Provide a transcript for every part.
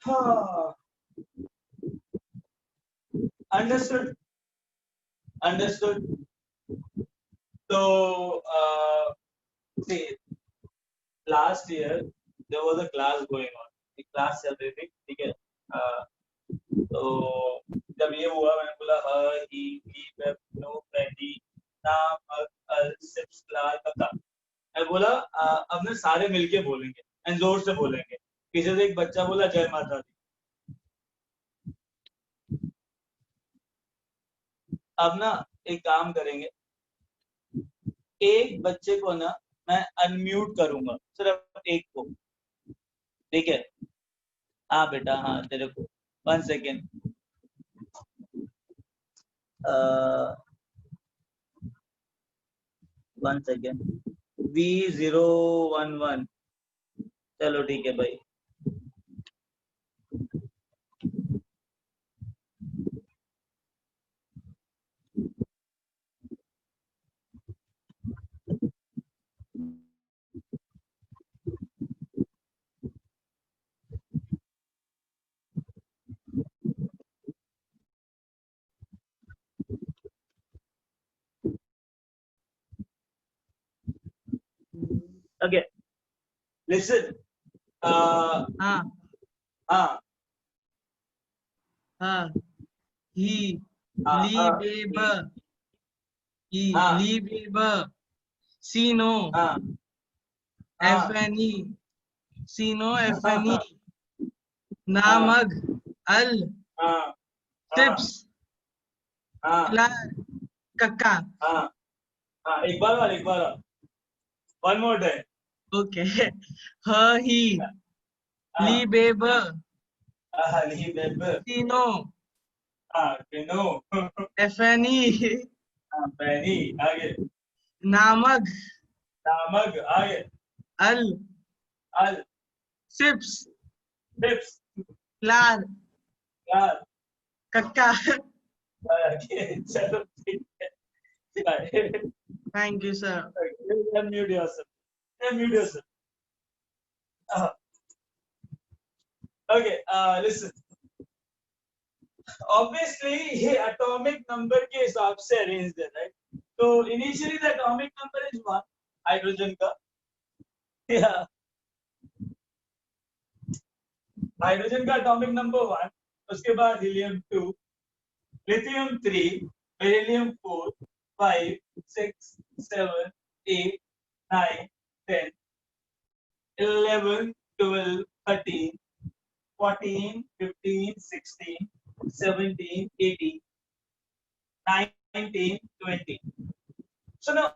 हाँ, understood understood. तो see, last year there was a class going on, एक class चल रही थी, ठीक है। तो जब ये हुआ मैंने बोला ही नो पेनी नाम सिप्स का मैं बोला अब ना सारे मिलके बोलेंगे एंड जोर से बोलेंगे। पीछे से एक बच्चा बोला जय माता दी। अब ना एक काम करेंगे, एक बच्चे को ना मैं अनम्यूट करूंगा, सिर्फ एक को, ठीक है। हाँ बेटा, हाँ तेरे को 1 सेकेंड। 1 सेकेंड। V011, चलो ठीक है भाई। Okay, listen. हाँ हाँ हाँ ही हाँ लीबेब सीनो हाँ एफएनई सीनो एफएनई नामग अल हाँ सिप्स हाँ कक्का। हाँ हाँ, एक बार वन मोर टाइम। ओके ही लीबेब सीनो नो एफएनई पैनी आगे, नामग नामक आगे, अल अल सिप्स टिप्स लार यार कक्का। चलो ठीक है। Thank you sir. Mute yourself. Mute yourself. Okay, listen. Obviously, ये atomic number के हिसाब से arranged है, right? So initially the atomic number is 1, hydrogen का, yeah. हाइड्रोजन का atomic number 1, उसके बाद helium 2, lithium 3, beryllium 4, 5, 6, 7, 8, 9, 10, 11, 12, 13, 14, 15, 16, 17, 18, 19, 20. So now,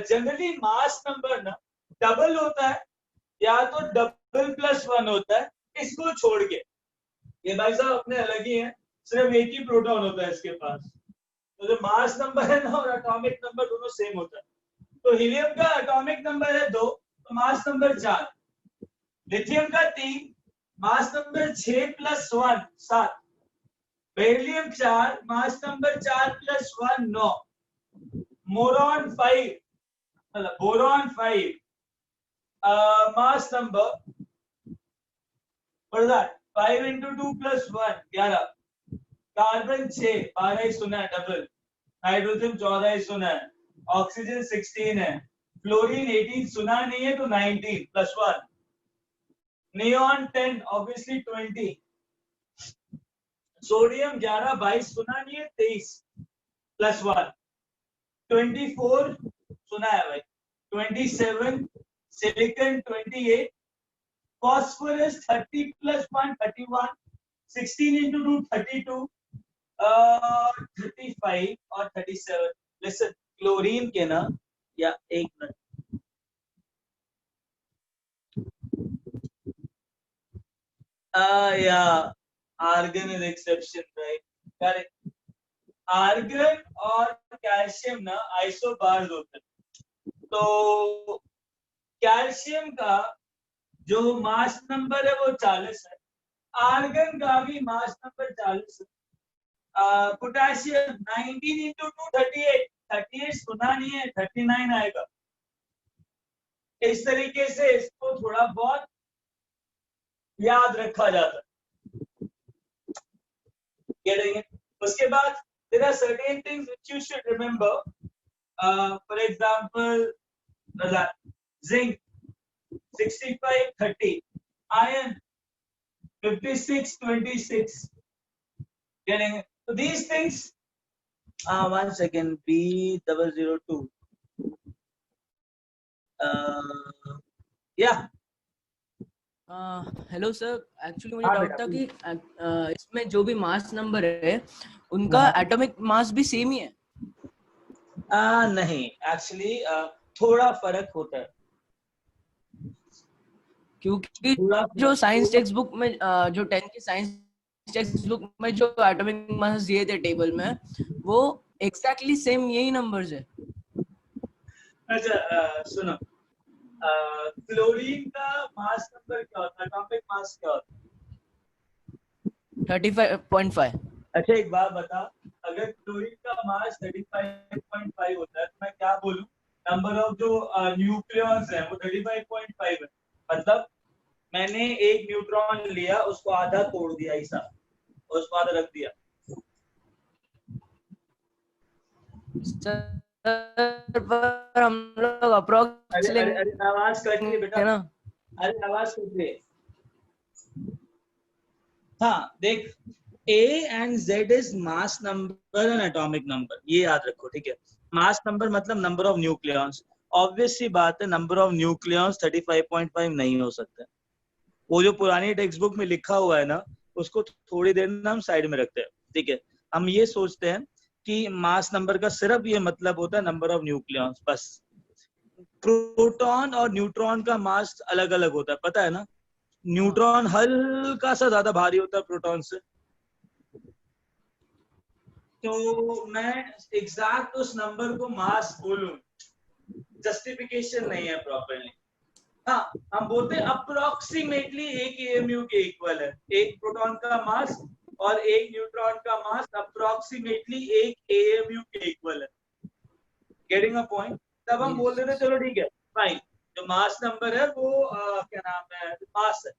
generally mass number ना डबल होता है या तो डबल प्लस 1 होता है, इसको छोड़ के। ये भाई साहब अपने अलग ही हैं, सिर्फ एक ही प्रोटॉन होता है इसके पास। तो जो मास नंबर है ना और एटॉमिक नंबर दोनों सेम होता है। तो हीलियम का एटॉमिक नंबर है 2, तो मास नंबर 4। लिथियम का 3, mass number 6 plus 1 7। Beryllium 4, mass number 4 plus 1 9। Moron 5, मतलब boron 5, mass number what is that? 5 into 2 plus 1 11। Carbon 6 12 ही सुना है डबल। नाइट्रोजन 14 ही सुना है। ऑक्सीजन 16 है। फ्लोरीन 18 सुना नहीं है तो 19 प्लस 1। Neon 10 obviously 20। सोडियम 11 22 सुना नहीं है 23 प्लस 1। 24 सुना है भाई। 27 सिलिकॉन 28। phosphorus 30 plus 1 31। 16 into 2 32। 35 और 37। listen, क्लोरीन के ना या एक मिनट, या argon is exception, right, correct. Argon और कैल्शियम ना आइसोबार्स होते हैं। तो कैल्शियम का जो मास नंबर है वो 40 है। आर्गन का भी मास नंबर 40 है। Potassium 19 into 2 38। 38 सुना नहीं है, 39 आएगा। इस तरीके से इसको थोड़ा बहुत याद रखा जाता है। Getting it? उसके बाद there are certain things which you should remember. For example, zinc 65:30, iron 56:26. Getting it? So these things. 1 second. B002. Yeah. Hello sir, actually मुझे हाँ डाउट बेटा, था कि इसमें जो भी मास नंबर है उनका एटॉमिक मास भी सेम ही है? नहीं, एक्चुअली थोड़ा फर्क होता है, क्योंकि जो साइंस टेक्स्ट बुक में जो 10th की साइंस टेक्स्ट बुक में जो एटॉमिक मास दिए थे टेबल में, वो एग्जैक्टली सेम यही नंबर्स है। अच्छा, सुनो, क्लोरीन का मास नंबर क्या होता है, एटॉमिक मास क्या होता है? 35.5। अच्छा, एक बात बता, अगर क्लोरीन का मास 35.5 होता है तो मैं क्या बोलूं, नंबर ऑफ जो न्यूक्लियॉन्स हैं वो 35.5 है, मतलब मैंने एक न्यूट्रॉन लिया, उसको आधा तोड़ दिया ऐसा और उसको आधा रख दिया। पर हम लोग अप्रोक्स अरे आवाज कट रही है बेटा, है ना? अरे आवाज कट रही है। हाँ देख, A and Z is mass number and atomic number, ये याद रखो, ठीक है। मास नंबर मतलब नंबर ऑफ न्यूक्लियॉन्स, ऑब्वियस सी बात है नंबर ऑफ न्यूक्लियॉन्स 35.5 नहीं हो सकता। वो जो पुरानी टेक्स्ट बुक में लिखा हुआ है ना, उसको थोड़ी देर में हम साइड में रखते हैं, ठीक है। हम ये सोचते हैं कि मास नंबर का सिर्फ ये मतलब होता है नंबर ऑफ न्यूक्लियॉन्स, बस। प्रोटॉन और न्यूट्रॉन का मास अलग अलग होता है, पता है ना। न्यूट्रॉन हल्का सा ज्यादा भारी होता है प्रोटॉन से, तो मैं एग्जैक्ट उस नंबर को मास बोलूं, जस्टिफिकेशन नहीं है प्रॉपरली। हाँ, हम बोलते हैं अप्रोक्सीमेटली एक एएमयू के इक्वल है, एक प्रोटॉन का मास और एक न्यूट्रॉन का मास अप्रोक्सीमेटली एक एएमयू के इक्वल है। Getting a point? तब हम बोल देते चलो ठीक है फाइन, जो मास नंबर है वो क्या नाम है, मास है।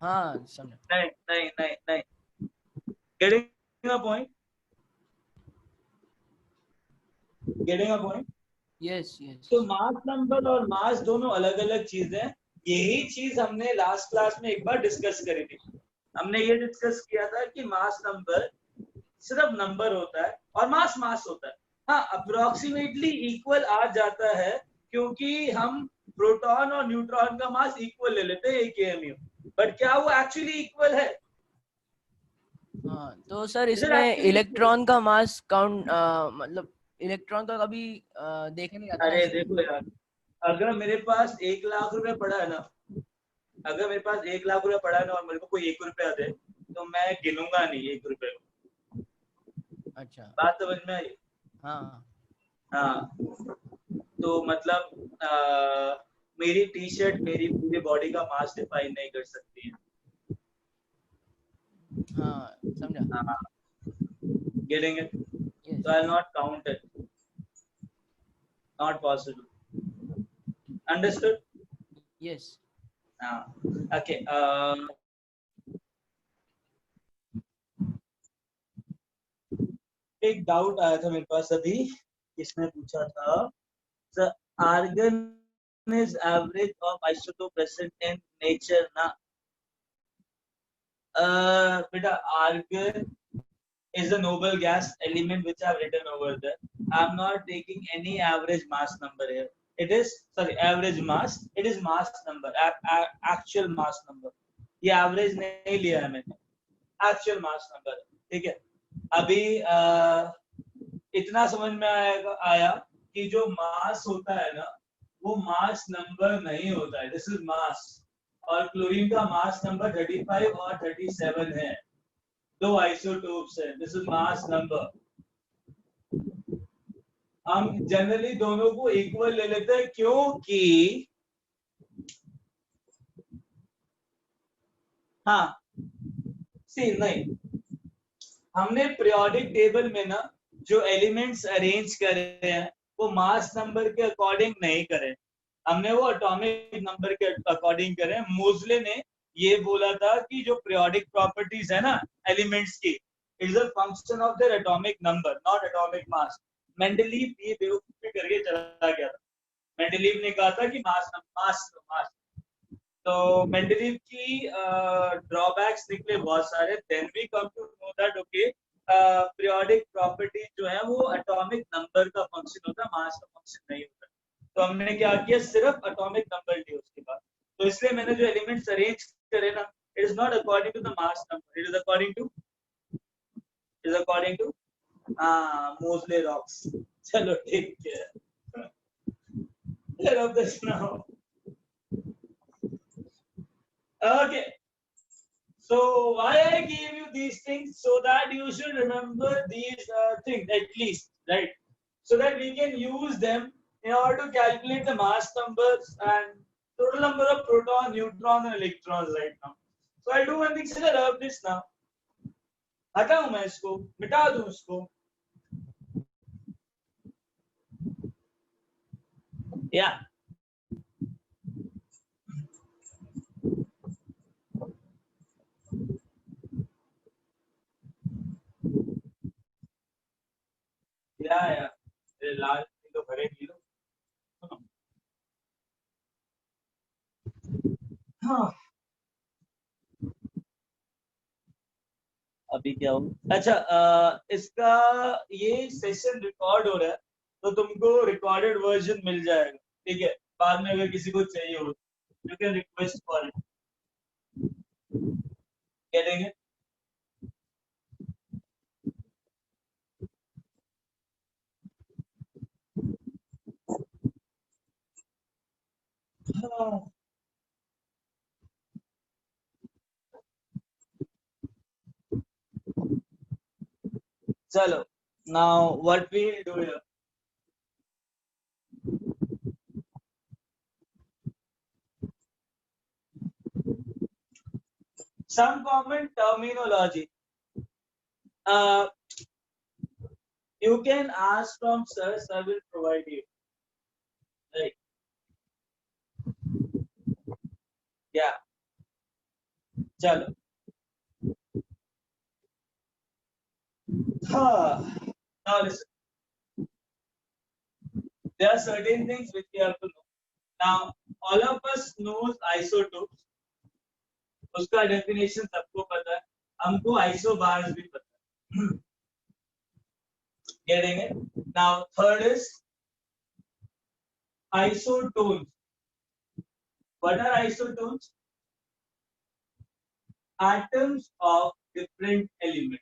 हाँ समझा। नहीं नहीं नहीं नहीं, getting a point, getting a point. Yes yes. तो मास नंबर और मास दोनों अलग अलग चीजें हैं। यही चीज हमने लास्ट क्लास में एक बार डिस्कस करी थी। हमने ये डिस्कस किया था कि मास नंबर सिर्फ नंबर होता है और मास मास होता है। हाँ, अप्रोक्सीमेटली इक्वल आ जाता है क्योंकि हम प्रोटॉन और न्यूट्रॉन का मास इक्वल ले लेते हैं एक एएमयू, बट क्या वो एक्चुअली इक्वल है? हाँ, तो सर इसमें इलेक्ट्रॉन का मास काउंट मतलब इलेक्ट्रॉन का कभी देखे नहीं जाता। अरे देखो यार, अगर मेरे पास 1,00,000 रुपए पड़ा है ना, अगर मेरे पास 1,00,000 रुपए पड़ा है ना और मेरे को कोई 1 रुपया दे, तो मैं गिनूंगा नहीं 1 रुपए को। अच्छा, बात समझ में आई? हाँ हाँ, तो मतलब मेरी टी शर्ट मेरी पूरी बॉडी का मास डिफाइन नहीं कर सकती है। हाँ समझा। हाँ, getting it? Yes. So I'll not count it. Not possible. Understood? Yes. Okay. एक डाउट आया था मेरे पास अभी, किसने पूछा था, the argon is average of isotope present in nature ना? बेटा, argon is a noble gas element which I have written over there. I am not taking any average mass number here. It is average mass. It is mass number, actual mass number. ये average नहीं लिया है मैंने, actual mass number, ठीक है। अभी इतना समझ में आया कि जो मास होता है ना, वो मास नंबर नहीं होता है, दिस इज मास। और क्लोरीन का मास नंबर 35 और 37 है, दो आइसोटोप्स है, दिस इज मास नंबर। हम जनरली दोनों को इक्वल ले लेते हैं क्योंकि हाँ सी नहीं, हमने पीरियोडिक टेबल में ना जो एलिमेंट्स अरेंज करे हैं वो मास नंबर के अकॉर्डिंग नहीं करे, हमने वो एटॉमिक नंबर के अकॉर्डिंग करे। मोज़ले ने ये बोला था कि जो periodic properties है ना एलिमेंट्स की, it is a function of their atomic number, not atomic mass. Mendeleev ये बेवकूफी करके चला गया था। मेंडलीव ने कहा था कि मास मास मास, तो मेंडलीव की ड्रॉबैक्स निकले बहुत सारे। Then we come to know that okay periodic property जो है वो एटॉमिक नंबर का फंक्शन होता है, मास का फंक्शन नहीं होता। तो हमने क्या किया, सिर्फ एटॉमिक नंबर लिया उसके बाद। तो इसलिए मैंने जो एलिमेंट्स अरेंज करे ना, it is not according to the mass number, it is according to Moseley rocks. चलो ठीक है, let of this now. Okay, so why I gave you these things, so that you should remember these things at least, right? So that we can use them in order to calculate the mass numbers and total number of proton, neutron and electrons right now. So I'll do one thing, so rub this now. हटाऊं मैं इसको, मिटा दूं इसको, yeah. या लाल तो भरे लो। हाँ अभी क्या हो, अच्छा इसका ये सेशन रिकॉर्ड हो रहा है, तो तुमको रिकॉर्डेड वर्जन मिल जाएगा, ठीक है? बाद में अगर किसी को चाहिए हो, you can request for it, कह देंगे। हाँ। चलो, now what we do here, some common terminology you can ask from sir, sir will provide you, right? Yeah, chalo. Now listen, there are certain things which we have to know. Now all of us knows isotopes, उसका definition सबको पता है, हमको isobars भी पता है, getting it? Now third is isotones. What are isotones? Atoms of different elements.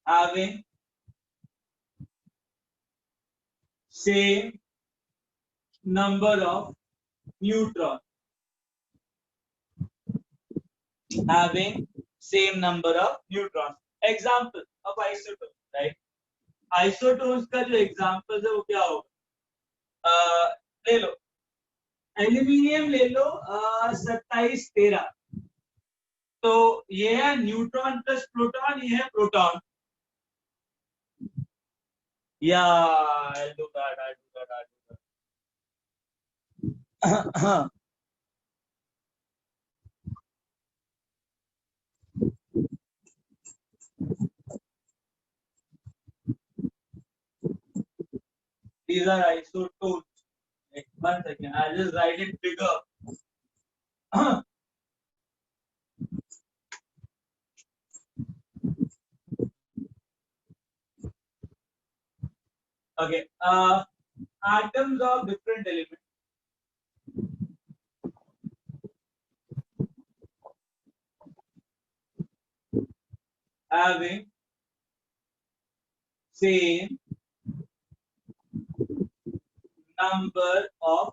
Having same number of neutrons. Having same number of neutrons. Example of isotopes, right? Isotopes का जो examples है वो क्या होगा? ले लो, एल्यूमिनियम ले लो 2713, तो ये है न्यूट्रॉन प्लस प्रोटॉन, ये है प्रोटॉन। या I'll do that. These are isotopes. One second, I'll just write it bigger. Okay, atoms of different elements. Having same number of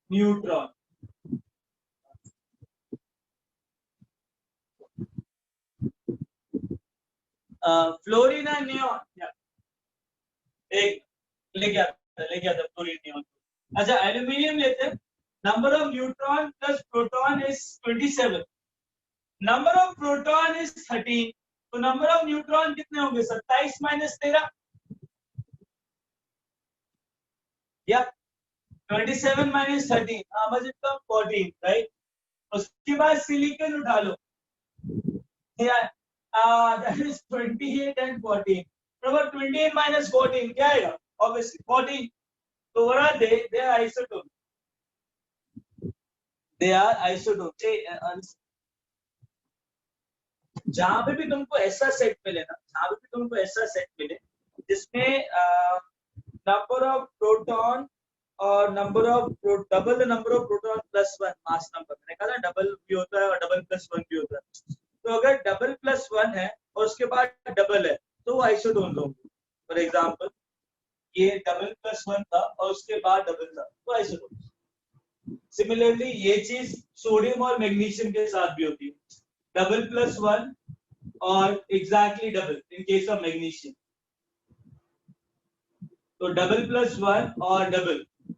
neutrons. Fluorine and neon. Yeah. एक लेके आता fluorine neon. अच्छा aluminium लेते हैं, number of neutron plus proton is 27, number of proton is 13, तो number of neutron कितने होंगे? 27 - 13, या 27 minus 13, how much it come? 14, right? उसके बाद सिलिकॉन उठा लो, yeah, that is 28 and 14. Remember 28 minus 14 क्या आएगा? Obviously 14. So what are they? They are isotones. They are isotones. जहां पे भी तुमको ऐसा सेट मिले ना, जहां पे भी तुमको ऐसा सेट मिले जिसमें नंबर ऑफ प्रोटॉन और number of double the number of proton plus 1 mass number, मैंने कहा था डबल भी होता है और डबल प्लस 1 भी होता है। तो अगर डबल प्लस 1 है और उसके बाद डबल है तो वो आइसोटोन होंगे। फॉर एग्जांपल ये डबल प्लस 1 था और उसके बाद डबल था तो आइसोटोन। सिमिलरली ये चीज सोडियम और मैग्नीशियम के साथ भी होती है, डबल प्लस 1 और exactly double in case of magnesium. तो डबल प्लस 1 और डबल,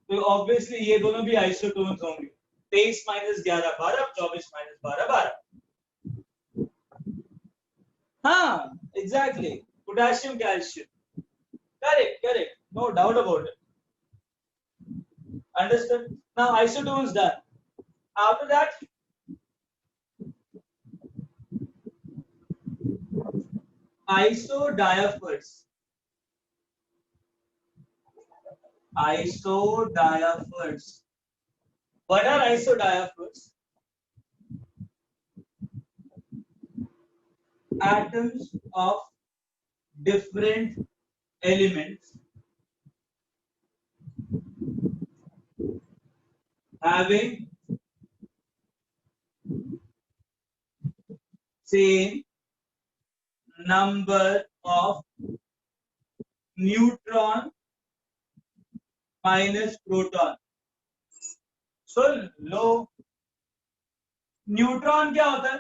तो ऑब्वियसली ये दोनों भी आइसोटोन्स होंगे। 23 माइनस 11 12, 24 माइनस 12 12। हाँ exactly, potassium calcium, correct, no doubt about it. Understood? Now isotones done. After that, isodiaphers. Isodiaphers. What are isodiaphers? Atoms of different elements having same number of neutron minus proton. Soon low, neutron क्या होता है?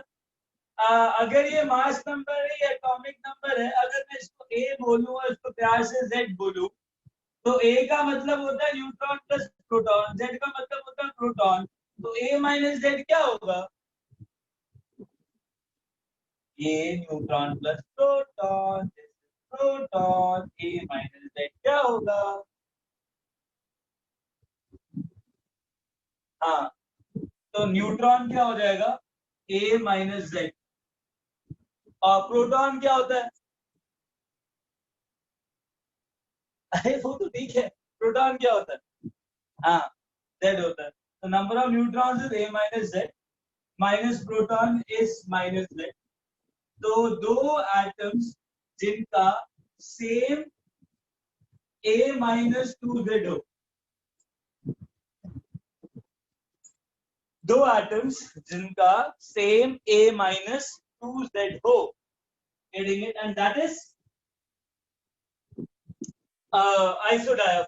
अगर ये mass number है, ये atomic number है, अगर मैं इसको ए बोलूं और इसको प्यार से जेड बोलूं, तो ए का मतलब होता है न्यूट्रॉन प्लस प्रोटॉन, जेड का मतलब होता है प्रोटॉन, तो ए माइनस जेड क्या होगा? ये न्यूट्रॉन प्लस प्रोटॉन, प्रोटॉन, ए माइनस जेड क्या होगा? हाँ, तो न्यूट्रॉन क्या हो जाएगा? ए माइनस जेड। और प्रोटॉन क्या होता है? अरे वो तो ठीक है, प्रोटॉन क्या होता है? हाँ जेड होता है। तो number of neutrons is a minus Z, minus proton is minus Z. तो दो एटम्स जिनका सेम ए माइनस 2z हो, दो एटम्स जिनका सेम ए माइनस 2z हो, getting it, and that is isodiapher,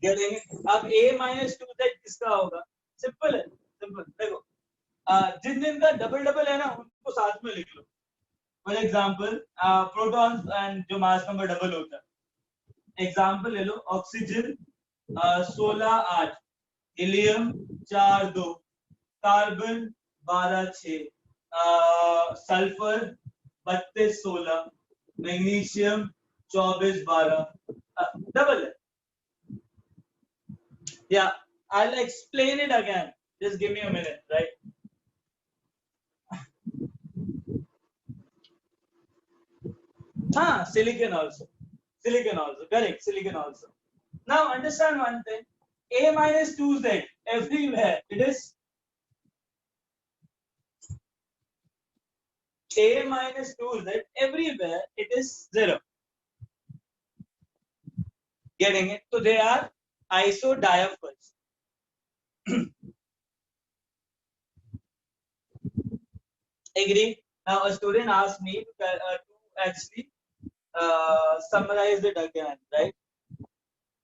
getting it। अब a minus 2z किसका होगा? सिंपल है, सिंपल। देखो जिन जिन का डबल डबल है ना उनको साथ में लिख लो। फॉर एग्जांपल प्रोटॉन्स एंड जो मास नंबर डबल होता है, एग्जांपल ले लो, oxygen 16 8, helium 4 2, carbon 12 6, sulphur 32 16, magnesium 24 12, double है। Yeah, I'll explain it again. Just give me a minute, right? हाँ, silicon also, correct, silicon also. Now understand one thing, A minus 2Z everywhere it is A minus 2Z everywhere it is 0. Getting it? So they are isodiaphers. Agree? Now a student asked me to actually summarize it again, right?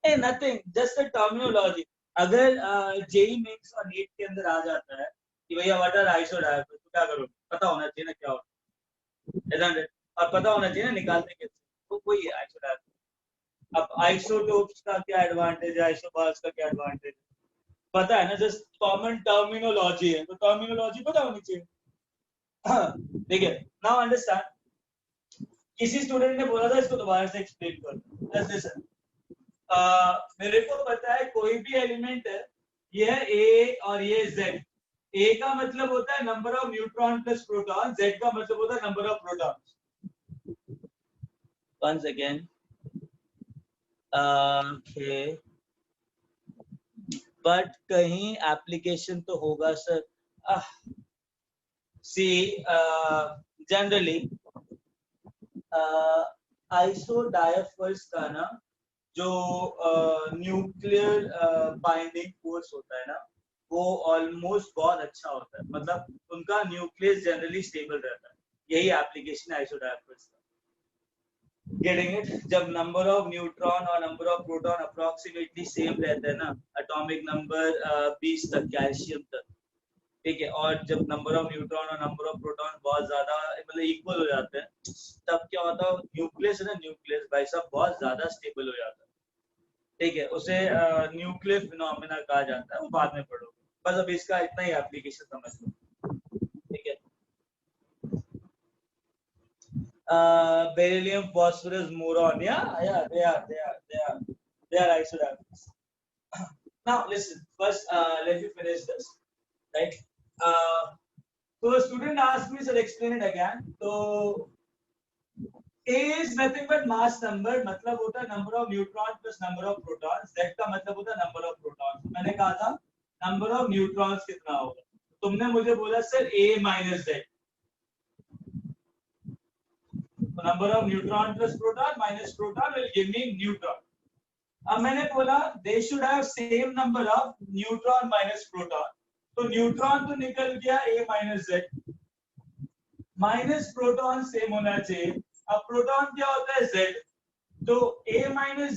Hey, nothing, just a terminology. अगर JEE mains और NEET के अंदर आ जाता है कि भैया what are आइसोडायफर्स, तो क्या करोगे? पता होना चाहिए ना क्या होता है, और पता होना चाहिए ना निकालने के, तो वही है आइसोडायफर। अब आइसोटोप्स का क्या एडवांटेज है, आइसोबार्स का क्या एडवांटेज है, पता है ना, जस्ट कॉमन टर्मिनोलॉजी है, तो टर्मिनोलॉजी पता होनी चाहिए। ठीक है, नाउ अंडरस्टैंड। किसी स्टूडेंट ने बोला था इसको दोबारा से एक्सप्लेन कर, जस्ट लिसन। मेरे को पता है कोई भी एलिमेंट है, ये है ए और ये जेड। ए का मतलब होता है number of neutron plus proton, Z का मतलब होता है number of proton. once again okay, but कहीं एप्लीकेशन तो होगा सर। सी जनरली आइसोडायफर्स का ना जो न्यूक्लियर बाइंडिंग फोर्स होता है ना, वो ऑलमोस्ट बहुत अच्छा होता है, मतलब उनका न्यूक्लियस जनरली स्टेबल रहता है। यही एप्लीकेशन है आइसोडायफर्स का। Getting it? जब नंबर ऑफ न्यूट्रॉन और number of proton approximately same रहते हैं ना, एटॉमिक नंबर 20 तक, कैल्शियम तक, ठीक है, और जब नंबर ऑफ न्यूट्रॉन और नंबर ऑफ प्रोटॉन बहुत ज्यादा मतलब इक्वल हो जाते हैं, तब क्या होता है, न्यूक्लियस है ना, न्यूक्लियस भाई साहब बहुत ज्यादा स्टेबल हो जाता है, ठीक है, उसे न्यूक्लियर फिनोमेना कहा जाता है, वो बाद में पढ़ोगे। बस अब इसका इतना ही एप्लीकेशन समझ लो, ठीक है। Beryllium, phosphorus, boron, they are isodaptors. Now listen, first let me finish this, right? So the student asked me, sir, explain it again. So A is nothing but mass number, मतलब होता है number of neutron plus number of protons. Z का मतलब होता है number of protons. मैंने कहा था number of neutrons कितना होगा, तुमने मुझे बोला sir A minus Z. So number of neutron plus proton minus proton will give me neutron. अब मैंने बोला they should have same number of neutron minus proton. तो न्यूट्रॉन तो निकल गया A minus Z, minus proton same होना चाहिए। अब प्रोटॉन क्या होता है Z, तो A minus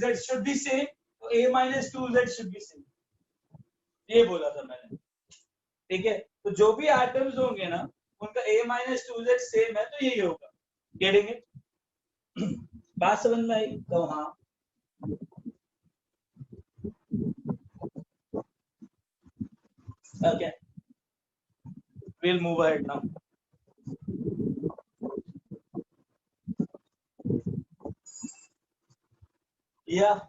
Z should be same, तो A minus 2Z should be same, ये बोला था मैंने, ठीक है। तो जो भी एटम्स होंगे ना, उनका A minus 2Z सेम है, तो यही होगा। Getting it? बात समझ में आई? तो हाँ, okay, we'll move ahead now. Yeah.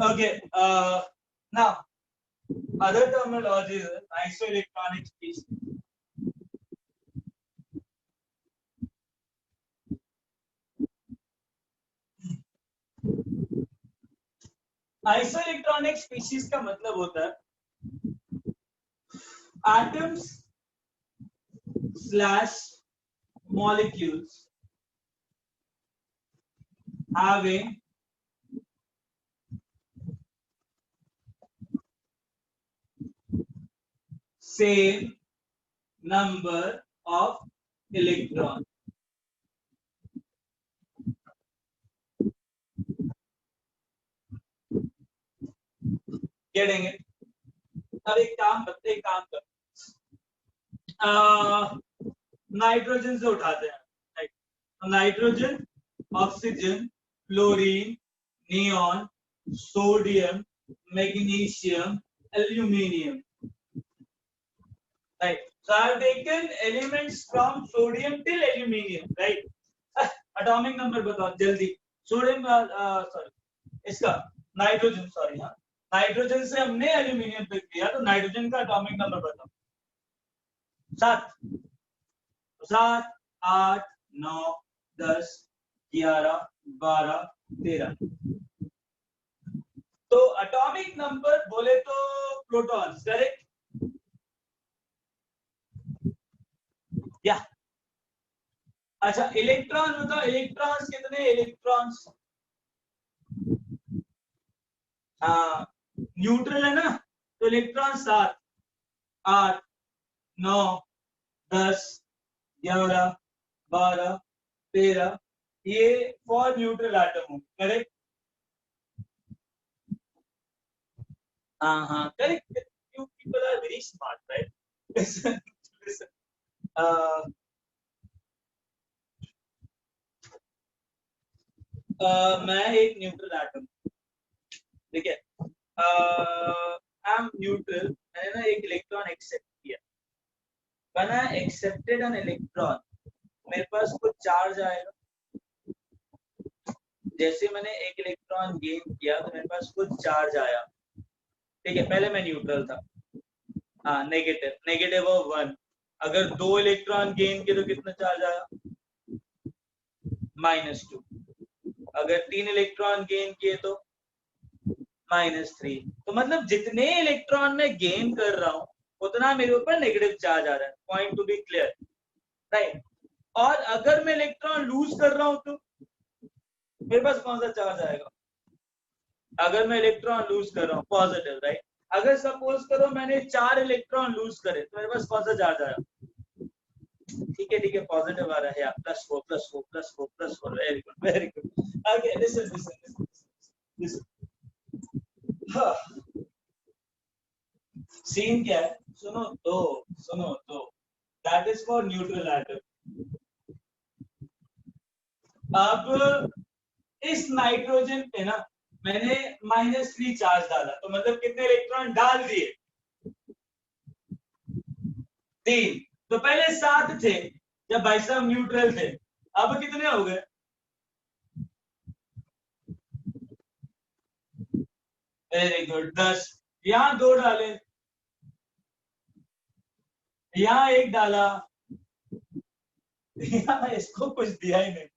Okay. Now, other terminologies, isoelectronic species. Isoelectronic species का मतलब होता है atoms slash molecules having same number of electrons. Getting it? अब एक काम कर, नाइट्रोजन से उठाते हैं, nitrogen, oxygen, fluorine, neon, sodium, magnesium, aluminium, Right. So I have taken elements from sodium till aluminium. Right. Atomic number बताओ जल्दी. Sodium sorry इसका नाइट्रोजन सॉरी हाँ नाइट्रोजन से हमने एल्यूमिनियम पे किया तो नाइट्रोजन का एटॉमिक नंबर बताओ. 7 7 8 9 10 11 12 13. तो एटॉमिक नंबर बोले तो प्रोटॉन्स करेक्ट या अच्छा इलेक्ट्रॉन बताओ इलेक्ट्रॉन्स कितने इलेक्ट्रॉन्स न्यूट्रल है ना तो इलेक्ट्रॉन 7 8 9 10 11 12 13 ये फॉर न्यूट्रल एटम करेक्ट. हाँ correct. You people are very smart, right? Listen. मैं एक न्यूट्रल एटम ठीक है. I am neutral. मैंने ना एक इलेक्ट्रॉन एक्सेप्ट किया. when I accepted an electron मेरे पास कुछ चार्ज आएगा. जैसे मैंने एक इलेक्ट्रॉन गेन किया तो मेरे पास कुछ चार्ज आया. ठीक है पहले मैं न्यूट्रल था. हाँ नेगेटिव ऑफ 1. अगर 2 इलेक्ट्रॉन गेन किए तो कितना चार्ज आया -2. अगर 3 इलेक्ट्रॉन गेन किए तो -3. तो मतलब जितने इलेक्ट्रॉन मैं गेन कर रहा हूँ उतना मेरे ऊपर नेगेटिव चार्ज आ रहा है. Point to be clear right. और अगर मैं इलेक्ट्रॉन लूज कर रहा हूँ तो मेरे पास कौन सा चार्ज आएगा. अगर मैं इलेक्ट्रॉन लूज कर रहा हूँ पॉजिटिव राइट. अगर सपोज करो मैंने 4 इलेक्ट्रॉन लूज करे तो मेरे पास कौन सा चार्ज आया. ठीक है पॉजिटिव आ रहा है. +4 very good. Okay listen scene क्या है सुनो तो that is for neutral atom. अब इस नाइट्रोजन पे ना मैंने -3 चार्ज डाला तो मतलब कितने इलेक्ट्रॉन डाल दिए 3. तो पहले 7 थे जब भाई साहब न्यूट्रल थे. अब कितने हो गए वेरी गुड 10. यहाँ 2 डाले यहाँ 1 डाला यहाँ इसको कुछ दिया ही नहीं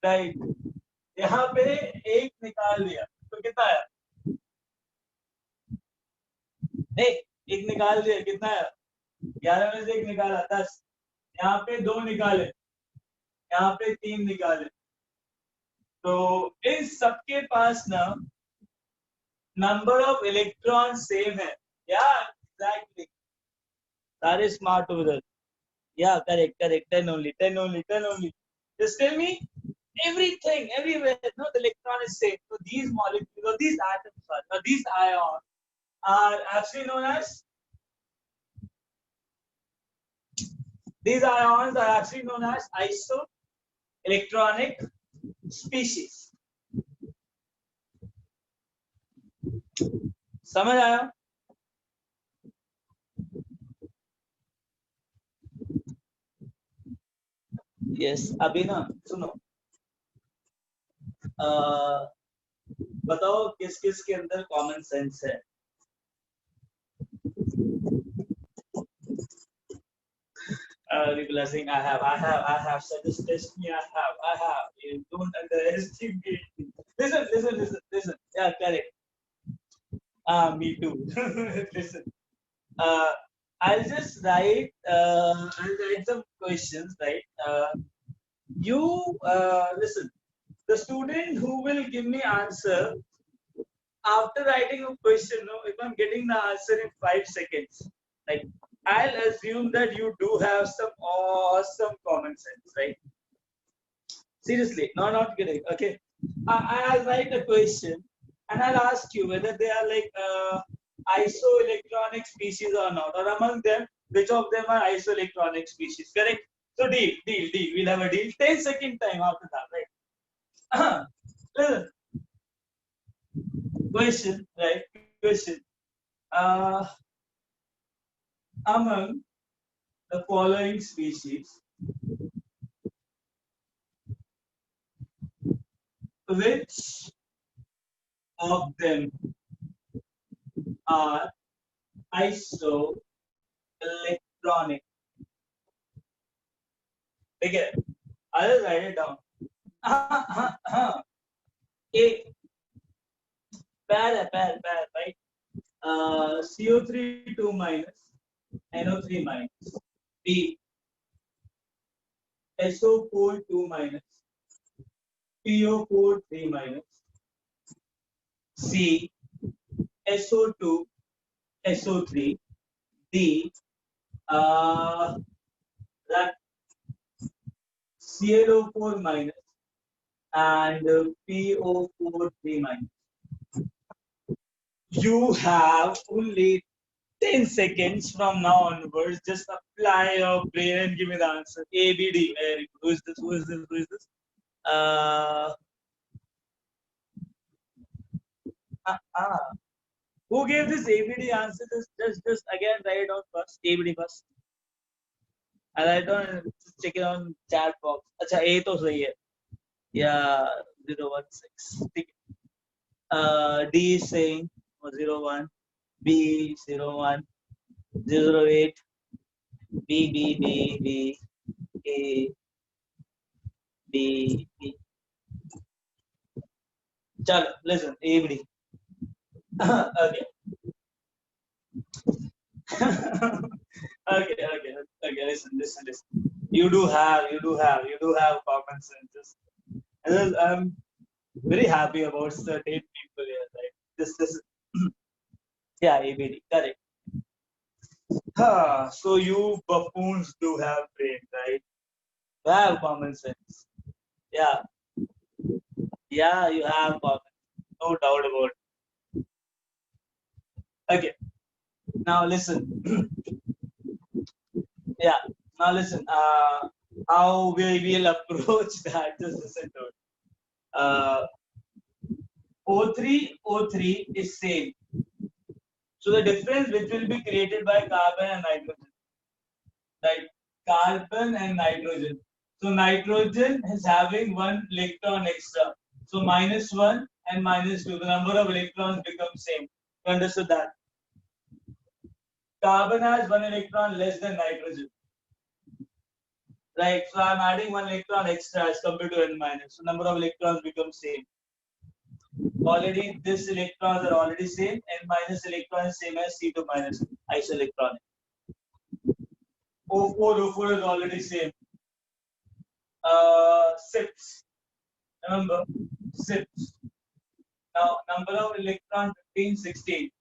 राइट. यहाँ पे 1 निकाल दिया तो कितना आया. एक निकाल दिया कितना आया 11 में से 1 निकाला 10. यहाँ पे 2 निकाले यहाँ पे 3 निकाले. तो इन सबके पास ना नंबर ऑफ इलेक्ट्रॉन सेम है. या एग्जैक्टली सारे स्मार्ट उधर. या correct 10 only. Just tell me everything everywhere no the electron is same. So these molecules or these atoms or these ions are actually known as isoelectronic species. समझ आया. Yes अभी ना सुनो बताओ किस किस के अंदर कॉमन सेंस है. People are saying I have. So just test me. I have. You don't underestimate me. Listen. Yeah, correct. Me too. Listen. I'll just write. I'll write some questions. Right. You listen. The student who will give me answer after writing a question, no, if I'm getting the answer in 5 seconds, like I'll assume that you do have some awesome common sense, right? Seriously, no, not kidding. Okay, I'll write a question and I'll ask you whether they are like isoelectronic species or not, or among them, which of them are isoelectronic species. Correct? So deal. We'll have a deal. 10-second time after that, right? Listen. Question, right? Question. among the following species, which of them are isoelectronic? Okay, I'll just write it down. A, pair, right? CO3 2 minus, NO3 minus. B, SO4 2 minus, PO4 3 minus. C, SO2, SO3. D, that ClO4 minus and PO4 3 minus. You have only 10 seconds from now onwards. Just apply your brain and give me the answer. A, B, D. Very good. Who is this? Who is this? Who is this? Who gave this ABD answer? Just again write it down first. ABD first. I write down and check it on chat box. अच्छा A तो सही है. Yeah, 016. D is saying 01. B 01. 008. B A B. Chalo, listen. ABD. Okay. Okay. Listen. You do have common sense. I'm very happy about certain people here. Right? This. Yeah, ABD. Correct. So you buffoons do have brain, right? You have common sense. Yeah, you have common. No doubt about it. Okay. Now listen. Yeah. Now listen. How we will approach that? Just listen to it. O3 is same. So the difference which will be created by carbon and nitrogen, right? Carbon and nitrogen. So nitrogen is having one electron extra. So -1 and -2. The number of electrons become same. You understood that? Carbon has one electron less than nitrogen. Right. So I'm adding one electron extra as compared to N minus. So number of electrons become same. Already this electrons are already same. N minus electron is same as C2 minus isoelectronic. O4 is already same. SIPs. Remember, SIPs. Now number of electrons 15, 16.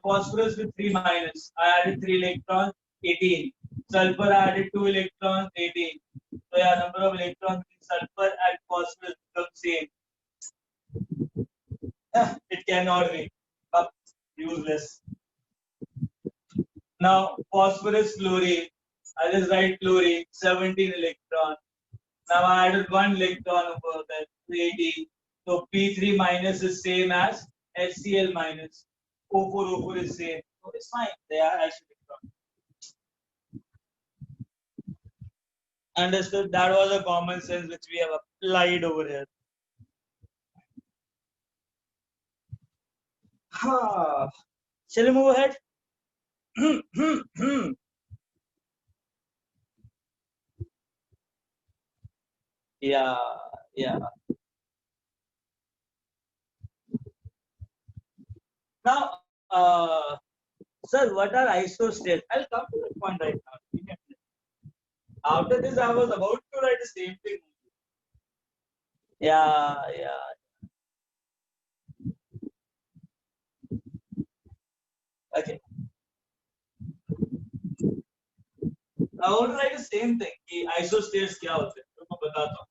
Phosphorus with 3 minus. I added 3 electrons, 18. Sulfur I added 2 electrons, 18. So yeah, number of electrons in sulfur and phosphorus become same. It cannot be. Useless. Now phosphorus fluorine. I just write fluorine, 17 electrons. Now I added 1 electron over that, 18. So P3 minus is same as HCl minus. O4 is same. So it's fine. They are actually electrons. Understood? That was a common sense which we have applied over here. Shall we move ahead? Yeah. Now, sir, what are isostates? I'll come to that point right now. After this, I was about to write the same thing. Yeah. Okay. I want to write the same thing. कि isostates क्या होते हैं? तो मैं बताता हूँ.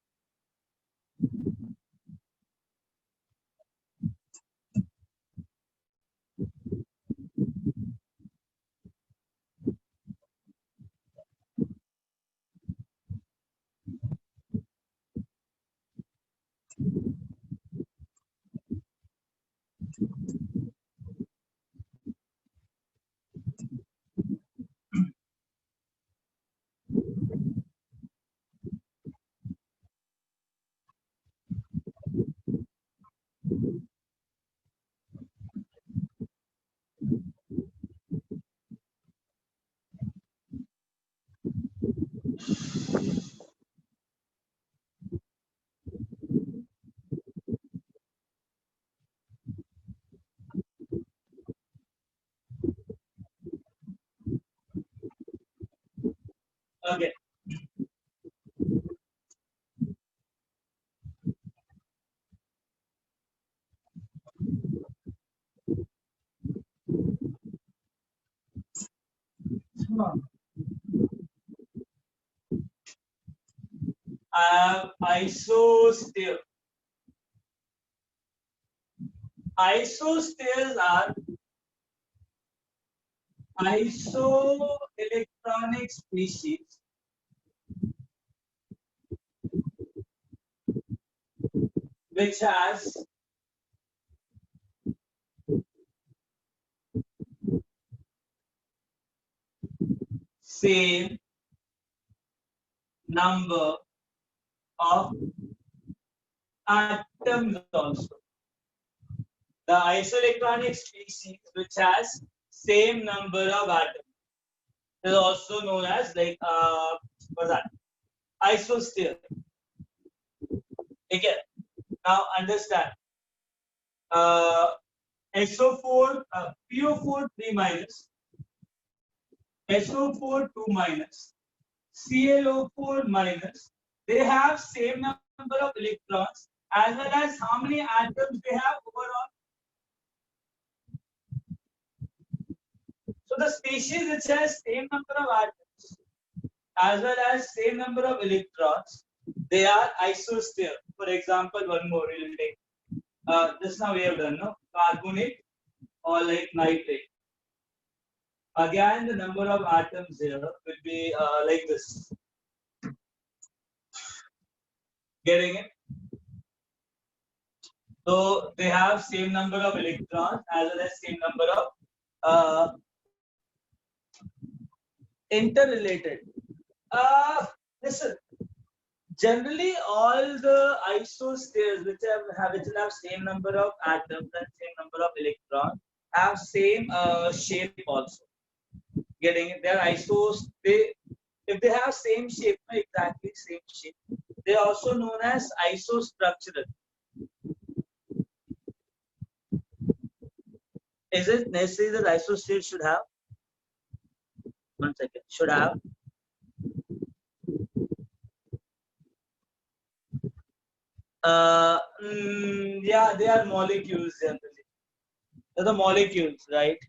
Okay. I have isostere. Isosteres are isoelectronic species which has same number of atoms also. The isoelectronic species which has same number of atoms is also known as like what's that? Isostere. Okay. Now understand. SO4, PO4 3 minus, SO4 2 minus, ClO4 minus. They have same number of electrons as well as how many atoms they have overall. So the species which has same number of atoms as well as same number of electrons, they are isostere. For example, one more we will take. Just now we have done, no? Carbonate or like nitrate. Again, the number of atoms here will be like this. Getting it? So they have same number of electrons as well as same number of interrelated. Listen. Generally, all the isosteres which will have same number of atoms and same number of electrons have same shape also. Getting it? They're if they have same shape, exactly same shape, they are also known as isostructural. Is it necessary that isosteres should have? One second. Should have. Yeah, they are molecules generally. They're the molecules, right?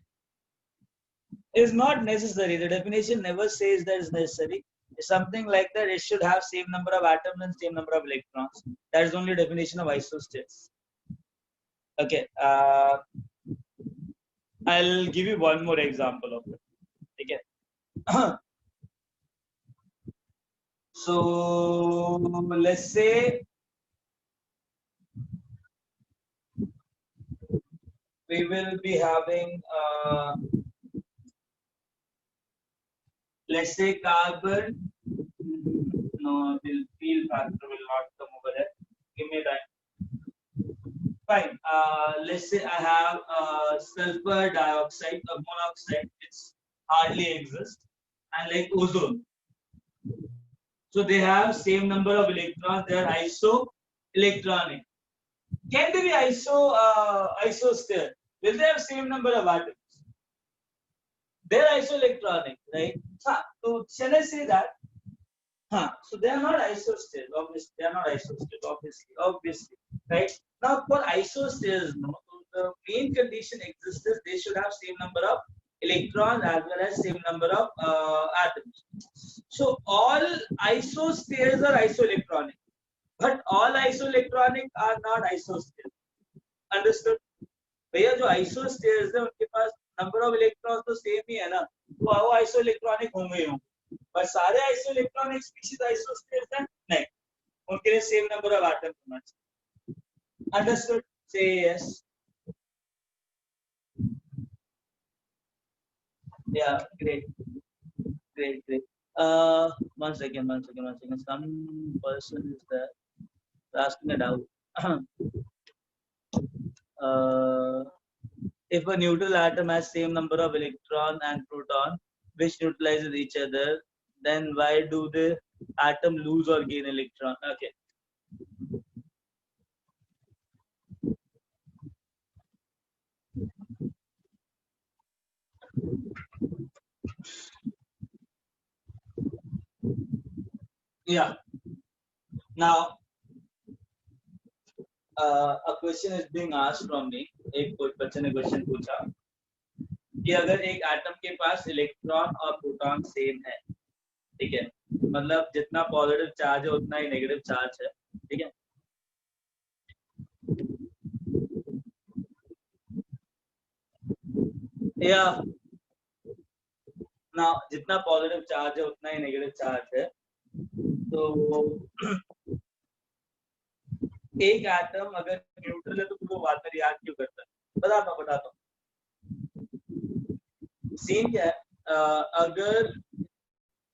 It's not necessary. The definition never says that it's necessary. It's something like that. It should have same number of atoms and same number of electrons. That is the only definition of isostates. Okay. I'll give you one more example of it. Okay. So let's say we will be having let's say carbon. No, the field factor will not come over there. Give me time. Fine. Let's say I have sulfur dioxide or monoxide. It's hardly exists, and like ozone. So they have same number of electrons. They are isoelectronic. Can they be isostere? Will they have same number of atoms? They're isoelectronic, right? So shall I say that? So they are not isosteres. Obviously, they are not isosteres. Obviously, right? Now for isosteres, no, the main condition exists is they should have same number of electrons as well as same number of atoms. So all isosteres are isoelectronic, but all isoelectronic are not isosteres. Understood? भैया जो isosteres है उनके पास number of electrons तो same ही है ना, तो वो isoelectronic होंगे ही होंगे, पर सारे isoelectronic species isosteres हैं नहीं, उनके लिए same number of atoms होना चाहिए. Understood? Say yes. Yeah, great. One second. Some person is there asking a doubt. If a neutral atom has same number of electron and proton which neutralizes each other, then why do the atom lose or gain electron? Okay. Yeah. Now, a question is being asked from me. एक कोई बच्चे ने question पूछा कि अगर एक atom के पास electron और प्रोटॉन सेम है, ठीक है, मतलब जितना पॉजिटिव चार्ज है उतना ही नेगेटिव चार्ज है, ठीक है, या ना जितना पॉजिटिव चार्ज है उतना ही नेगेटिव चार्ज है, तो एक एटम अगर न्यूट्रल है तो वो बाद में रिएक्ट क्यों करता है? बताता हूँ। सीन क्या है, अगर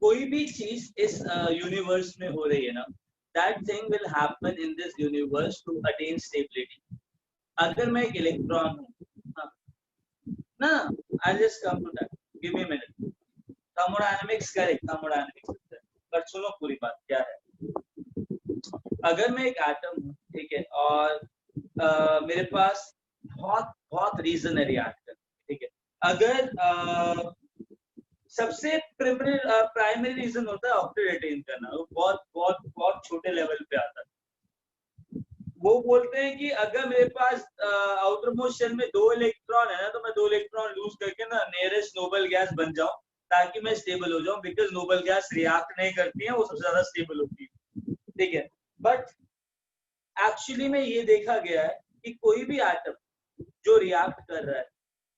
कोई भी चीज इस यूनिवर्स में हो रही है ना, that thing will happen in this universe to attain stability. अगर मैं एक इलेक्ट्रॉन हूँ ना, I just come to that, give me a minute. Thermodynamics correct, thermodynamics, पर सुनो पूरी बात क्या है। अगर मैं एक एटम हूँ, ठीक है, और मेरे पास बहुत बहुत रीजन है रिएक्ट करने, ठीक है, अगर सबसे प्राइमरी रीजन होता है ऑक्टेट अटेन करना, वो बहुत बहुत बहुत छोटे लेवल पे आता है। वो बोलते हैं कि अगर मेरे पास आउटर मोस्ट शेल में 2 इलेक्ट्रॉन है ना, तो मैं 2 इलेक्ट्रॉन लूज करके ना नियरेस्ट नोबल गैस बन जाऊं ताकि मैं स्टेबल हो जाऊं, बिकॉज नोबल गैस रिएक्ट नहीं करती है, वो सबसे ज्यादा स्टेबल होती है, ठीक है। बट एक्चुअली में ये देखा गया है कि कोई भी एटम जो रिएक्ट कर रहा है,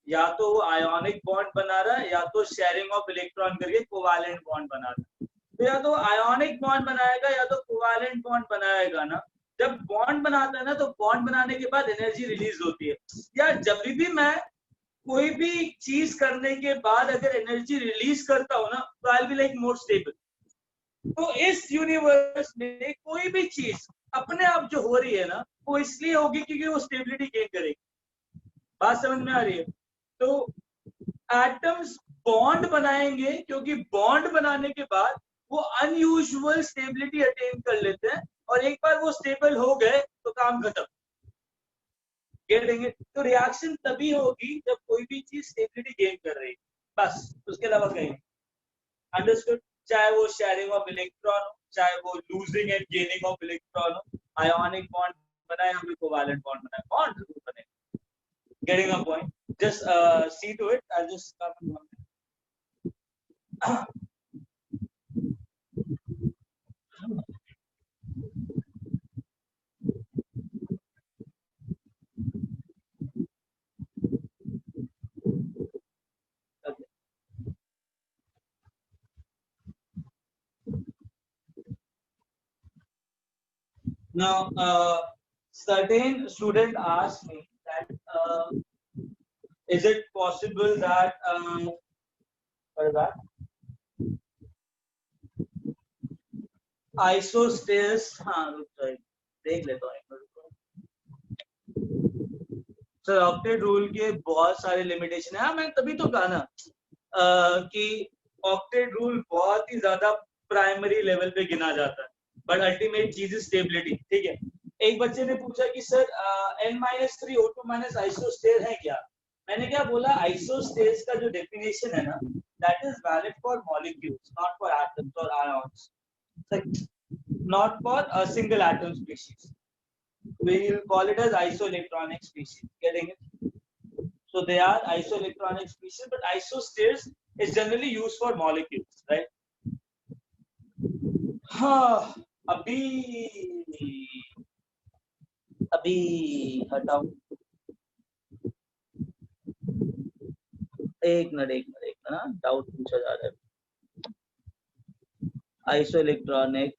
या तो वो आयोनिक बॉन्ड बना रहा है, या तो शेयरिंग ऑफ इलेक्ट्रॉन करके कोवैलेंट बॉन्ड बना रहा है। तो या तो आयोनिक बॉन्ड बनाएगा या तो कोवैलेंट बॉन्ड बनाएगा ना। जब बॉन्ड बनाता है ना, तो बॉन्ड बनाने के बाद एनर्जी रिलीज होती है। या जब भी मैं कोई भी चीज करने के बाद अगर एनर्जी रिलीज करता हूँ ना, तो I will be like more stable. तो इस यूनिवर्स में कोई भी चीज अपने आप जो हो रही है ना, वो इसलिए होगी क्योंकि वो स्टेबिलिटी गेन करेगी। बात समझ में आ रही है? तो एटम्स बॉन्ड बनाएंगे क्योंकि बॉन्ड बनाने के बाद वो अनयूजुअल स्टेबिलिटी अटेन कर लेते हैं, और एक बार वो स्टेबल हो गए तो काम खत्म। कह देंगे तो रिएक्शन तभी होगी जब कोई भी चीज स्टेबिलिटी गेन कर रही है, बस, उसके अलावा कहीं। अंडरस्टूड? चाहे वो शेयरिंग ऑफ इलेक्ट्रॉन हो, चाहे वो losing and gaining of electron हो, आयोनिक बॉन्ड बनाए हम कोवैलेंट बॉन्ड बनाए, बॉन्ड जरूर बने। Getting a point? Just see to it. I'll just come. Okay. Now, certain student asked me that is it possible that what is that? Isosceles, हाँ sorry, देख लेता हूँ। Sir octet rule के बहुत सारे लिमिटेशन है। हाँ, मैं तभी तो कहा ना कि ऑक्टेट रूल बहुत ही ज्यादा प्राइमरी लेवल पे गिना जाता है, बट अल्टीमेट चीज इज स्टेबिलिटी, ठीक है। एक बच्चे ने पूछा कि सर N-3O2- आइसोस्टेयर है क्या? मैंने क्या बोला, आइसोस्टेयर्स का जो डेफिनेशन है ना, that is valid for molecules, not for atoms और ions, not for a single atom species. We will call it as isoelectronic species. Getting it? So they are isoelectronic species, but isosterics is generally used for molecules, right? हाँ, अभी हटाओ, एक minute ना, doubt पूछा जा रहा है। Isoelectronic,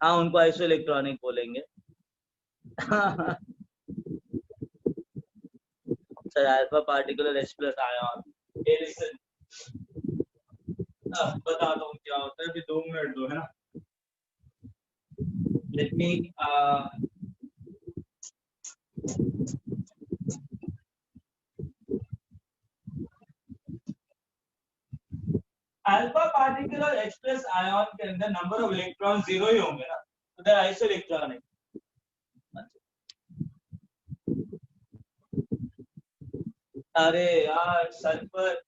हाँ उनको आइसोइलेक्ट्रॉनिक बोलेंगे। Sir alpha particular H plus ion, बता दो क्या होता है, अभी 2 मिनट दो, है ना। Let me alpha particular H plus ion के अंदर नंबर ऑफ इलेक्ट्रॉन 0 ही होंगे ना, तो दैट आइसोइलेक्ट्रॉनिक। अरे यार, सल्फर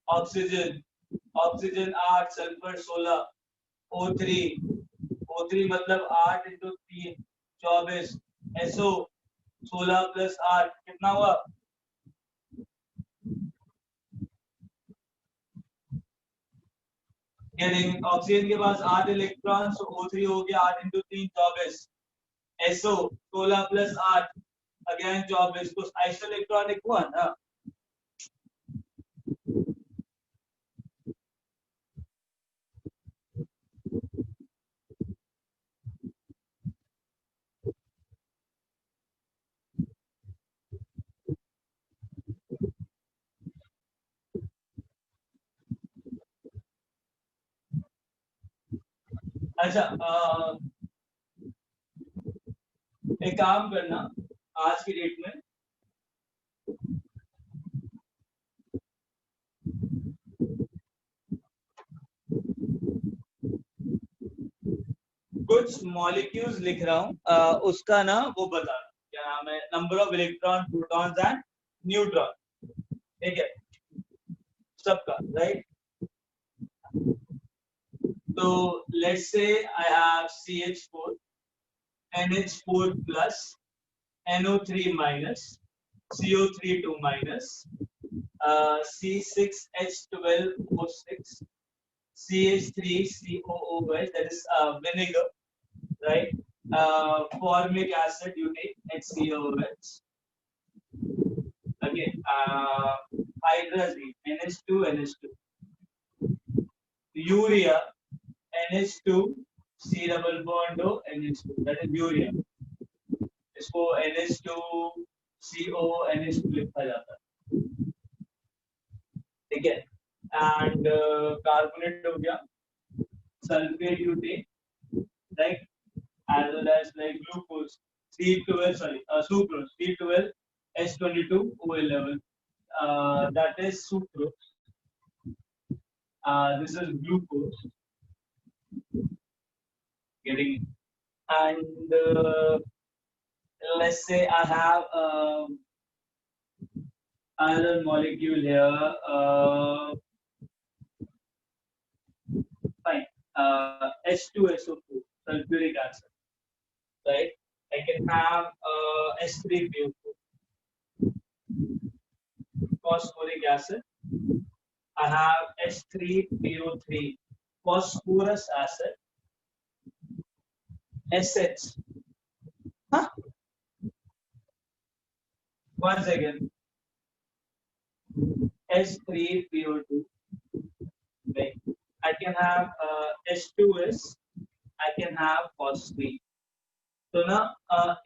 ऑक्सीजन 8, सल्फर 16, O3 मतलब 8 इंटू 3 24 SO 16 प्लस 8 कितना हुआ? ऑक्सीजन के पास 8 इलेक्ट्रॉन, तो O3 हो गया 8 इंटू 3 24 SO 16 प्लस 8 अगेन 24 तो आइसोइलेक्ट्रॉनिक हुआ ना। अच्छा एक काम करना आज की डेट में कुछ मॉलिक्यूल्स लिख रहा हूँ, उसका ना वो बता क्या नाम है, number of electron protons and neutron, ठीक है सबका, राइट। तो let's say I have CH4 NH4 plus NO3 minus CO3 2 minus C6H12O6 CH3COOH, that is vinegar, right? Formic acid you take HCOOH. Again, hydrazine NH2 NH2. Urea NH2 C double bond O NH2, that is urea. इसको NH2CO NH2 लिखा जाता है, ठीक है। And carbonate हो गया, sulphate you take, right, as well as like glucose C12 sucrose C12 H22 O11, that is sucrose. This is glucose, getting it. And let's say I have another molecule here, fine, H2SO4 sulfuric acid, right? I can have H3PO4 phosphoric acid. I have H3PO3 phosphorus acid. SH, huh? Once again, H3PO2. Right? I can have H2S. I can have phosphate. तो ना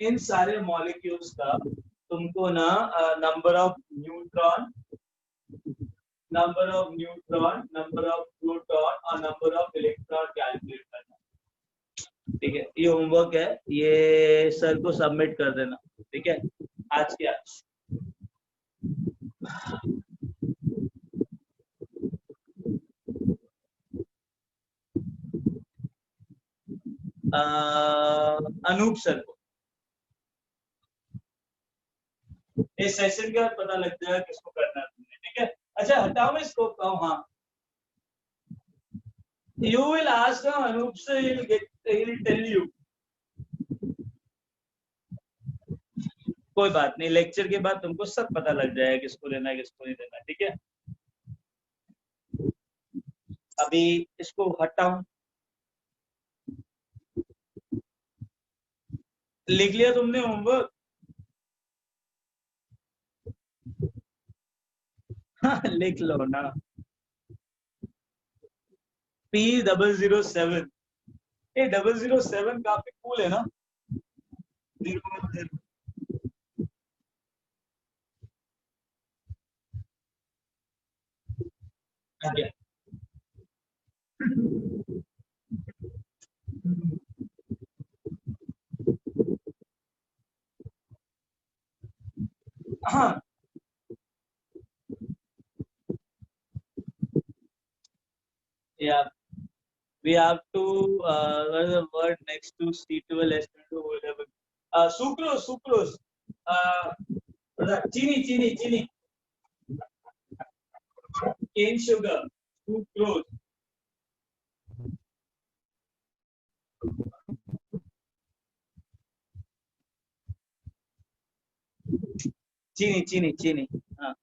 इन सारे molecules का तुमको ना number of neutron, number of proton और number of electron calculate करना, ठीक है। ये होमवर्क है, ये सर को सबमिट कर देना, ठीक है, आज के आज। अनूप सर को इस सेशन के बाद पता लग जाएगा किसको करना है तुमने, ठीक है। अच्छा हटाओ मैं इसको, हाँ यू विल आस्क अनूप से, he will tell you। कोई बात नहीं, लेक्चर के बाद तुमको सब पता लग जाएगा किसको लेना है किसको नहीं लेना, ठीक है। अभी इसको हटाओ, लिख लिया तुमने होमवर्क? हाँ लिख लो ना। P007, ये 007 काफी कूल है ना। 010 okay. हाँ yeah, we have to what is the word next to C12 H22 O11? Sucrose, chini, cane sugar, sucrose, चीनी हाँ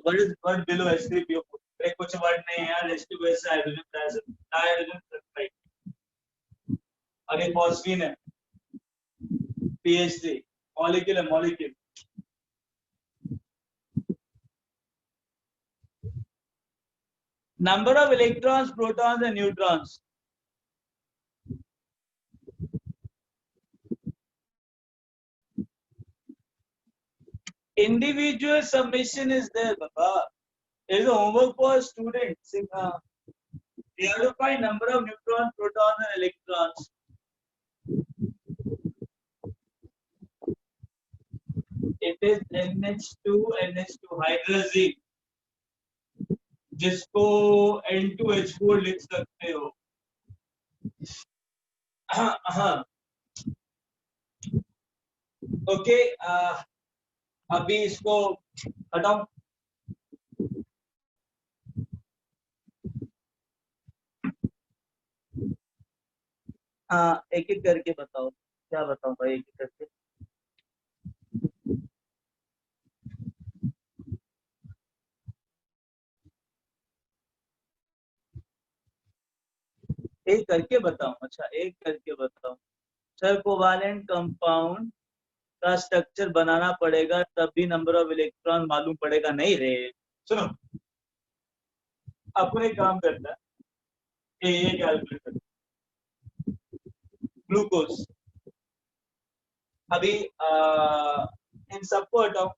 what below H3PO4 कुछ वर्ड नहीं है यार H2 से हाइड्रोजन सल्फाइड और ये फॉस्फीन है PH3 molecule number of electrons, protons and neutrons. Individual submission is there, Baba. There is a homework for students. We have to find number of neutrons, protons and electrons. It is NH2 hydrazine. जिसको N2H4 लिख सकते हो okay अभी इसको हटाओ एक एक करके बताओ क्या बताऊं भाई एक एक करके एक करके बताऊं अच्छा एक करके बताऊं सर कोवालेंट कंपाउंड का स्ट्रक्चर बनाना पड़ेगा तभी नंबर ऑफ इलेक्ट्रॉन मालूम पड़ेगा नहीं रे सुनो अपने काम करता है ये कैलकुलेट कर ग्लूकोज अभी इन सबको हटाओ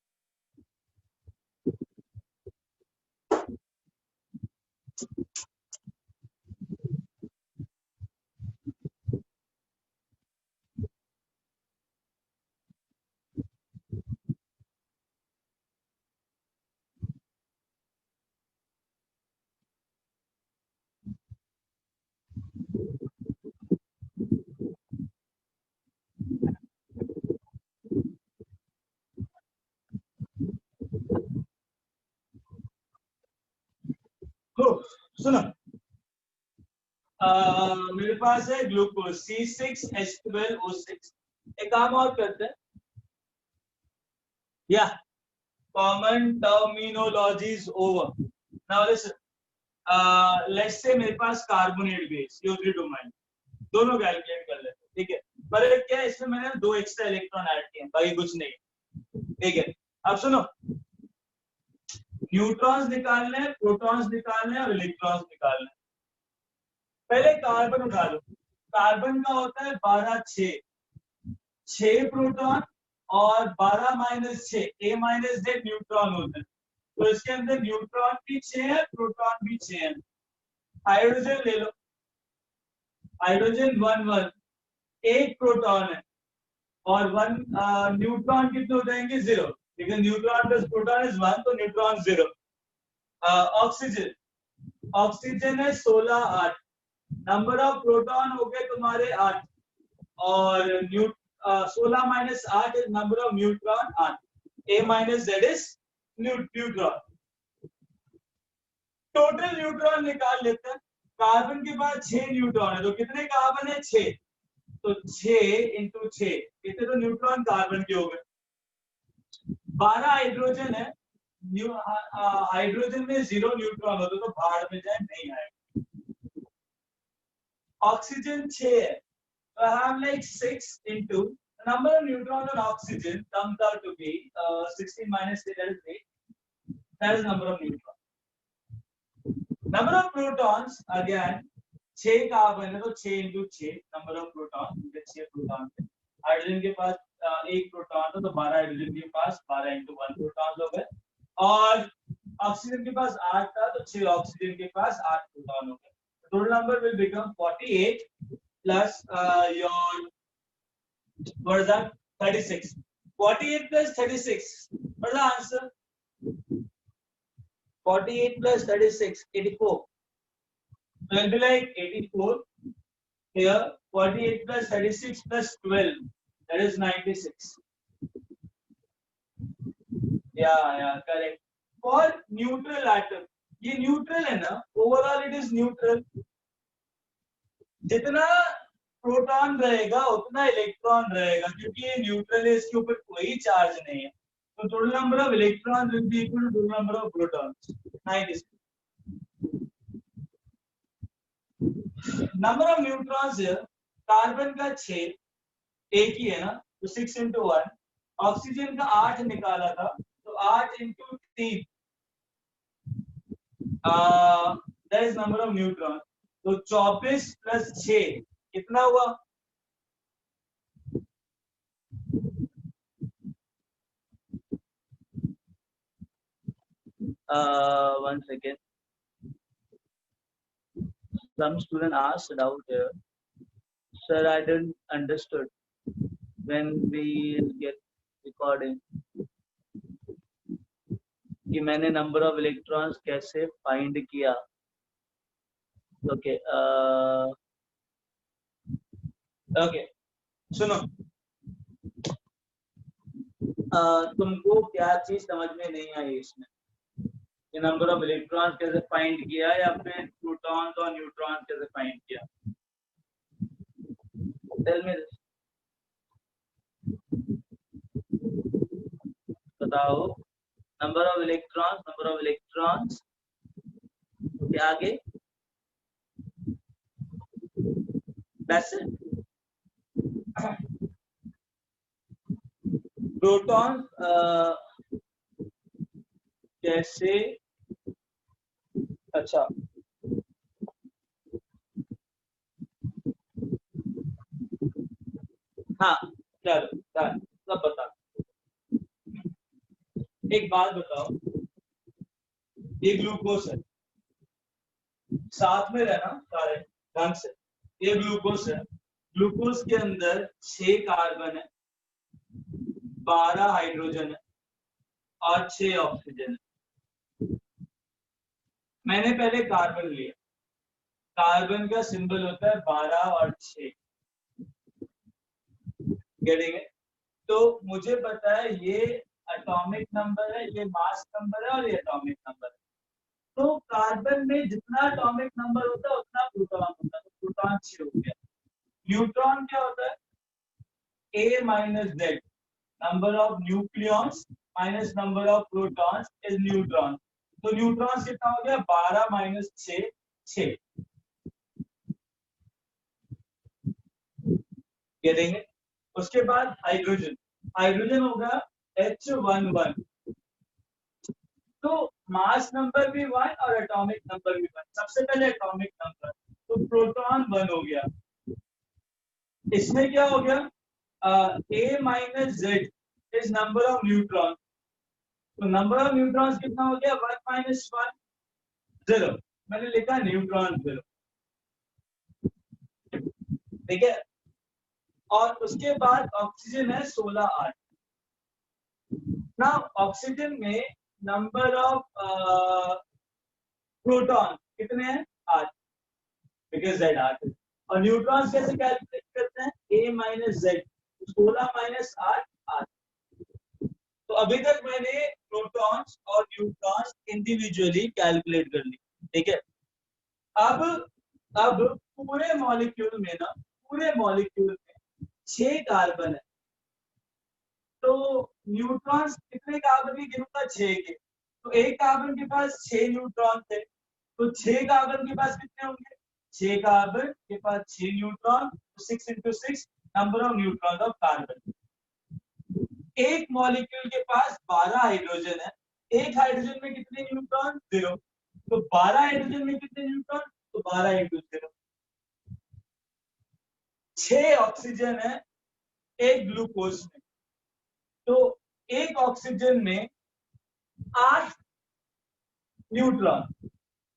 सुनो मेरे पास है ग्लूकोज C6H12O6 एक काम और करते हैं या common terminologies over now listen let's say मेरे पास कार्बोनेट बेस CO3 डोमेन दोनों कैलकुलेट कर लेते हैं ठीक है पर क्या है इसमें मैंने दो एक्स्ट्रा इलेक्ट्रॉन ऐड किए बाकी कुछ नहीं ठीक है अब सुनो न्यूट्रॉन्स निकालने हैं प्रोटॉन्स निकालने हैं और इलेक्ट्रॉन्स निकालने हैं पहले कार्बन उठा लो कार्बन का होता है 6 प्रोटॉन और 12-6 A-Z न्यूट्रॉन होते हैं तो इसके अंदर न्यूट्रॉन भी 6 है प्रोटॉन भी 6 है हाइड्रोजन ले लो हाइड्रोजन 1 एक प्रोटॉन है और 1 न्यूट्रॉन कितने हो जाएंगे 0 because neutron plus proton is 1 तो न्यूट्रॉन 0 ऑक्सीजन है 16 नंबर ऑफ प्रोटॉन हो गए तुम्हारे 8 और 16 - 8 is number of neutron 8 A-Z is neutron total neutron निकाल लेते हैं कार्बन के पास 6 न्यूट्रॉन है तो कितने कार्बन है 6 तो 6 × 6 कितने तो न्यूट्रॉन कार्बन के हो गए 12 हाइड्रोजन है हाइड्रोजन में 0 न्यूट्रॉन होता तो भाड़ में जाए नहीं आएगा ऑक्सीजन 6 है तो I have like 6 into the number of neutrons on oxygen comes out to be 16 - 3 that is 8 that is number of neutrons number of protons again 6 carbon है तो 6 × 6 number of proton 6 proton hydrogen के पास एक proton था तो 12 hydrogen के पास 12 × 1 proton हो गए और ऑक्सीजन के पास 8 था तो 6 ऑक्सीजन के पास 8 प्रोटॉन हो गए total number will become 48 plus your what is that 36 48 plus 36 what's the answer 48 plus 36 84 so it'll be like 84 here 48 plus 36 plus 12 that is 96 yeah correct for neutral atom ये neutral है ना overall it is neutral जितना proton रहेगा उतना electron रहेगा, क्योंकि ये neutral है, इसके ऊपर कोई चार्ज नहीं है। तो total number of electron will be equal to total number of protons 96। Number of neutrons है कार्बन का 6, एक ही है ना, तो 6 into 1। ऑक्सीजन का 8 निकाला था, तो 8 into 3 that is number of neutron. तो 24 प्लस 6 कितना हुआ? One second. Some student asked out here, sir, I didn't understood when we get recording कि मैंने नंबर ऑफ इलेक्ट्रॉन्स कैसे फाइंड किया। ओके ओके सुनो, तुमको क्या चीज समझ में नहीं आई इसमें, ये नंबर ऑफ इलेक्ट्रॉन्स कैसे फाइंड किया या फिर प्रोटॉन्स और न्यूट्रॉन्स कैसे फाइंड किया? टेल मी दिस, बताओ। नंबर ऑफ इलेक्ट्रॉन्स क्या आगे वैसे प्रोटॉन कैसे, अच्छा हाँ चलो सब बता। एक बात बताओ, ये ग्लूकोज है, साथ में रहना सारे ढंग से। ये ग्लूकोज है, ग्लूकोज के अंदर 6 कार्बन है, 12 हाइड्रोजन है और 6 ऑक्सीजन है। मैंने पहले कार्बन लिया, कार्बन का सिंबल होता है 12 और 6, गेटिंग है? तो मुझे पता है ये एटॉमिक नंबर है, ये मास नंबर है और ये एटॉमिक नंबर है। तो कार्बन में जितना एटॉमिक नंबर होता है उतना प्रोटॉन होता है, तो प्रोटॉन 6 हो गया। न्यूट्रॉन क्या होता है? A minus Z, number of nucleons minus number of protons is neutron. तो न्यूट्रॉन कितना हो गया? 12 माइनस 6 6, ये देंगे। उसके बाद हाइड्रोजन, हाइड्रोजन होगा H11। तो मास नंबर भी 1 और एटॉमिक नंबर भी 1। सबसे पहले एटॉमिक नंबर, तो प्रोटॉन 1 हो गया। इसमें क्या हो गया? A minus Z is number of neutron. तो नंबर ऑफ न्यूट्रॉन्स कितना हो गया? 1 माइनस 1 0। मैंने लिखा न्यूट्रॉन 0, ठीक है। और उसके बाद ऑक्सीजन है 16 8। ना ऑक्सीजन में नंबर ऑफ प्रोटॉन कितने हैं? 8, बिकॉज Z 8 है। और न्यूट्रॉन्स कैसे कैलकुलेट करते हैं? A minus Z, 16 minus 8 8। तो अभी तक मैंने प्रोटॉन्स और न्यूट्रॉन्स इंडिविजुअली कैलकुलेट कर ली, ठीक है। अब पूरे मॉलिक्यूल में ना, पूरे मॉलिक्यूल में 6 कार्बन है। तो न्यूट्रॉन्स कितने कार्बन की गिनूंगा? 6 के। तो एक कार्बन के पास 6 न्यूट्रॉन थे, तो 6 कार्बन के पास कितने होंगे? 6 कार्बन के पास 6 न्यूट्रॉन, तो 6 into 6 number of neutron of carbon. एक मॉलिक्यूल के पास 12 हाइड्रोजन है, एक हाइड्रोजन में कितने न्यूट्रॉन? 0। तो 12 हाइड्रोजन में कितने न्यूट्रॉन? तो 12 into 0। 6 ऑक्सीजन है एक ग्लूकोज में, तो एक ऑक्सीजन में 8 न्यूट्रॉन,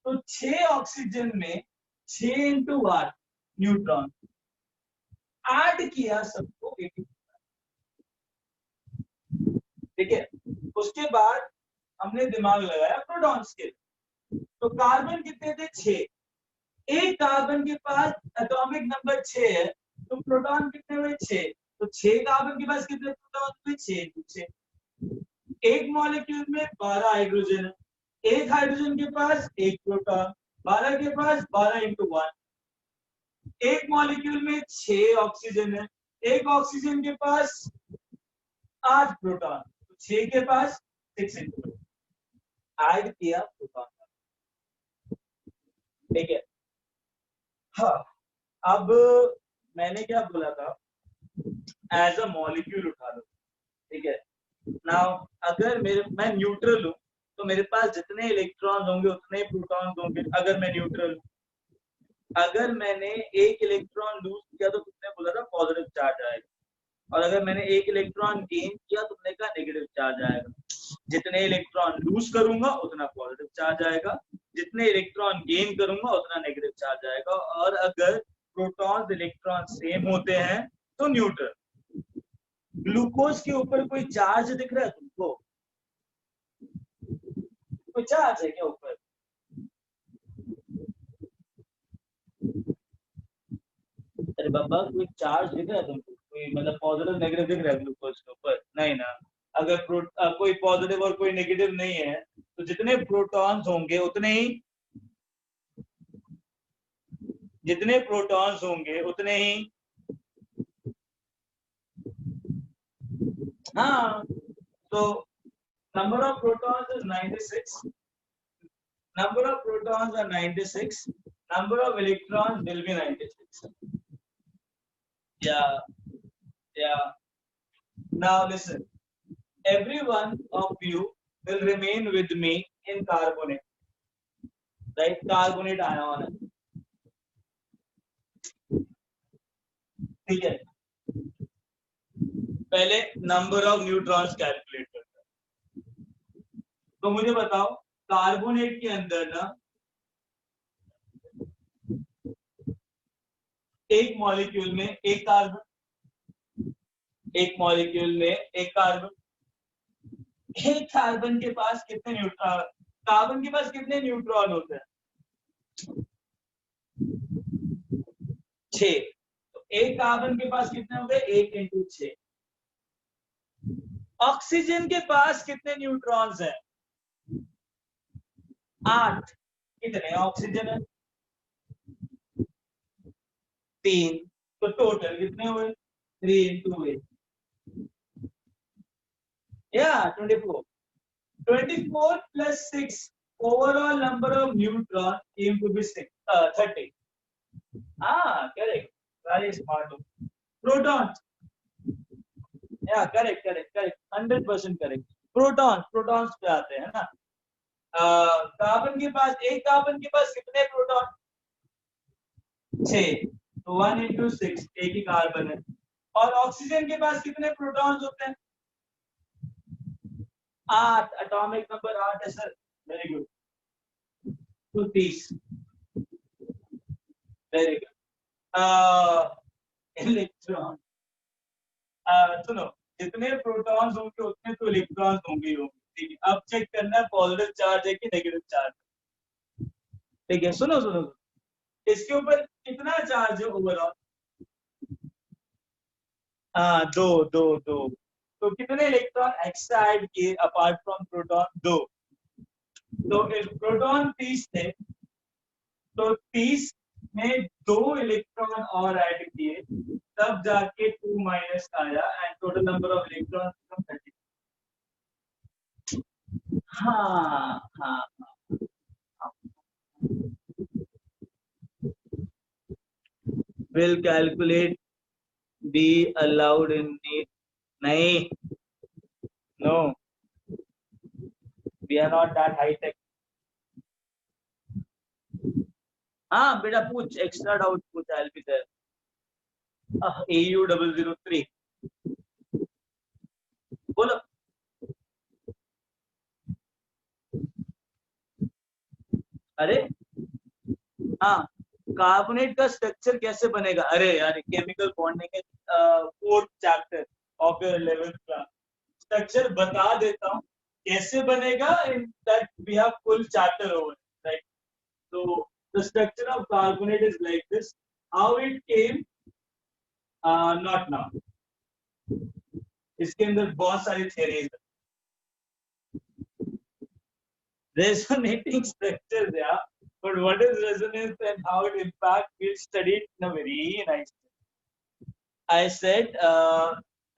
तो 6 ऑक्सीजन में 6 into 8 न्यूट्रॉन। ऐड किया सबको 80, ठीक है। उसके बाद हमने दिमाग लगाया प्रोटॉन्स के। तो कार्बन कितने थे? 6। एक कार्बन के पास एटॉमिक नंबर 6 है, तो प्रोटॉन कितने हुए? 6। तो 6 कार्बन के पास कितने प्रोटॉन हुए? 6 into 6। एक मॉलिक्यूल में 12 हाइड्रोजन है, एक हाइड्रोजन के पास 1 प्रोटॉन, 12 के पास 12 into 1। एक मॉलिक्यूल में 6 ऑक्सीजन है, एक ऑक्सीजन के पास 8 प्रोटॉन, तो 6 के पास 6 इंटू ऐड किया प्रोटॉन, ठीक है। हाँ, अब मैंने क्या बोला था, एज अ मॉलिक्यूल उठा लो, ठीक है। नाउ अगर मैं न्यूट्रल हूं तो मेरे पास जितने इलेक्ट्रॉन्स होंगे उतने ही प्रोटॉन्स होंगे। अगर मैं न्यूट्रल हूं, अगर मैंने एक इलेक्ट्रॉन लूज किया तो तुमने बोला था पॉजिटिव चार्ज आएगा, और अगर मैंने एक इलेक्ट्रॉन गेन किया तो तुमने कहा नेगेटिव चार्ज आएगा। जितने इलेक्ट्रॉन लूज करूंगा उतना पॉजिटिव चार्ज आएगा, जितने इलेक्ट्रॉन गेन करूंगा उतना नेगेटिव चार्ज आएगा। और अगर प्रोटॉन्स इलेक्ट्रॉन सेम होते हैं तो न्यूट्रल। ग्लूकोज के ऊपर कोई चार्ज दिख रहा है तुमको? कोई चार्ज है क्या ऊपर? अरे बाबा, कोई चार्ज दिख रहा है तुमको? कोई मतलब पॉजिटिव नेगेटिव दिख रहा है ग्लूकोज के ऊपर? नहीं ना। अगर कोई पॉजिटिव और कोई नेगेटिव नहीं है तो जितने प्रोटॉन्स होंगे उतने ही, जितने प्रोटॉन्स होंगे उतने ही, हाँ, तो number of protons is 96, number of protons are 96, number of electrons will be 96. Yeah. Now listen, every one of you will remain with me in carbonate, right? Carbonate ion, ठीक है। पहले नंबर ऑफ न्यूट्रॉन्स कैलकुलेट करते हैं। तो मुझे बताओ, carbonate के अंदर ना एक मॉलिक्यूल में एक कार्बन, एक मॉलिक्यूल में एक कार्बन, एक कार्बन के पास कितने न्यूट्रॉन, कार्बन के पास कितने न्यूट्रॉन होते हैं? 6। तो एक कार्बन के पास कितने हो गए? 1 × 6। ऑक्सीजन के पास कितने न्यूट्रॉन्स हैं? 8। कितने ऑक्सीजन है? 3। तो टोटल कितने हुए? 3 × 8, yeah, 24। 24 plus 6, overall number of neutrons came to be 30. Correct, very smart. Protons, yeah, correct, 100% correct। Protons पे आते हैं ना। कार्बन के पास, एक कार्बन के पास कितने प्रोटॉन? 6। तो 1 × 6, एक ही कार्बन है। और ऑक्सीजन के पास कितने प्रोटॉन्स होते हैं? 8। एटॉमिक नंबर 8 है सर, वेरी गुड। तो 30, वेरी गुड। इलेक्ट्रॉन, सुनो, जितने प्रोटॉन्स होंगे उतने तो इलेक्ट्रॉन्स होंगे ही होंगे, ठीक है। अब चेक करना है पॉजिटिव चार्ज है कि नेगेटिव चार्ज, ठीक है। सुनो, इसके ऊपर कितना चार्ज है ओवरऑल? 2। तो कितने इलेक्ट्रॉन एक्स्ट्रा ऐड किए अपार्ट फ्रॉम प्रोटॉन? 2। तो प्रोटॉन 30 थे, तो 30 में 2 इलेक्ट्रॉन और ऐड किए, तब जाके 2 माइनस आया and total number of electron 30। हाँ। Will calculate be allowed in need? नहीं, no, we are not that high tech। हाँ बेटा, पूछ, एक्स्ट्रा डाउट पूछ, I'll be there। AU 003 बोलो। अरे हाँ, कार्बोनेट का स्ट्रक्चर कैसे बनेगा? अरे यार, केमिकल बॉन्डिंग है, 4th chapter of your 11th class. Structure बता देता हूँ कैसे बनेगा, in that we have full chapter over, right. तो the structure of carbonate is like this. How it came, not now. इसके अंदर बहुत सारी थियरीज है। रेजोनेटिंग स्ट्रक्चर या But what is resonance and how it impacts, we'll study it in a very nice way. I said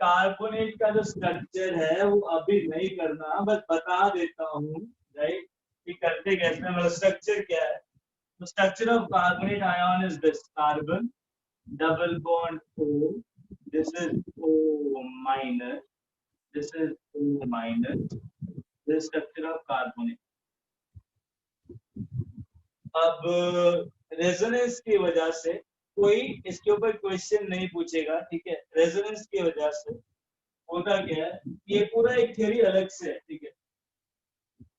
carbonate का जो structure है वो अभी नहीं करना, बस बता देता हूँ, राइट, कि करते कैसे, मतलब स्ट्रक्चर क्या है. The structure of carbonate ion is this: carbon, double bond O, this is O minus, this is O minus, this is structure of carbonate. अब रेजोनेंस की वजह से कोई इसके ऊपर क्वेश्चन नहीं पूछेगा, ठीक है. रेजोनेंस की वजह से होता क्या है, ये पूरा एक थ्योरी अलग से है, ठीक है.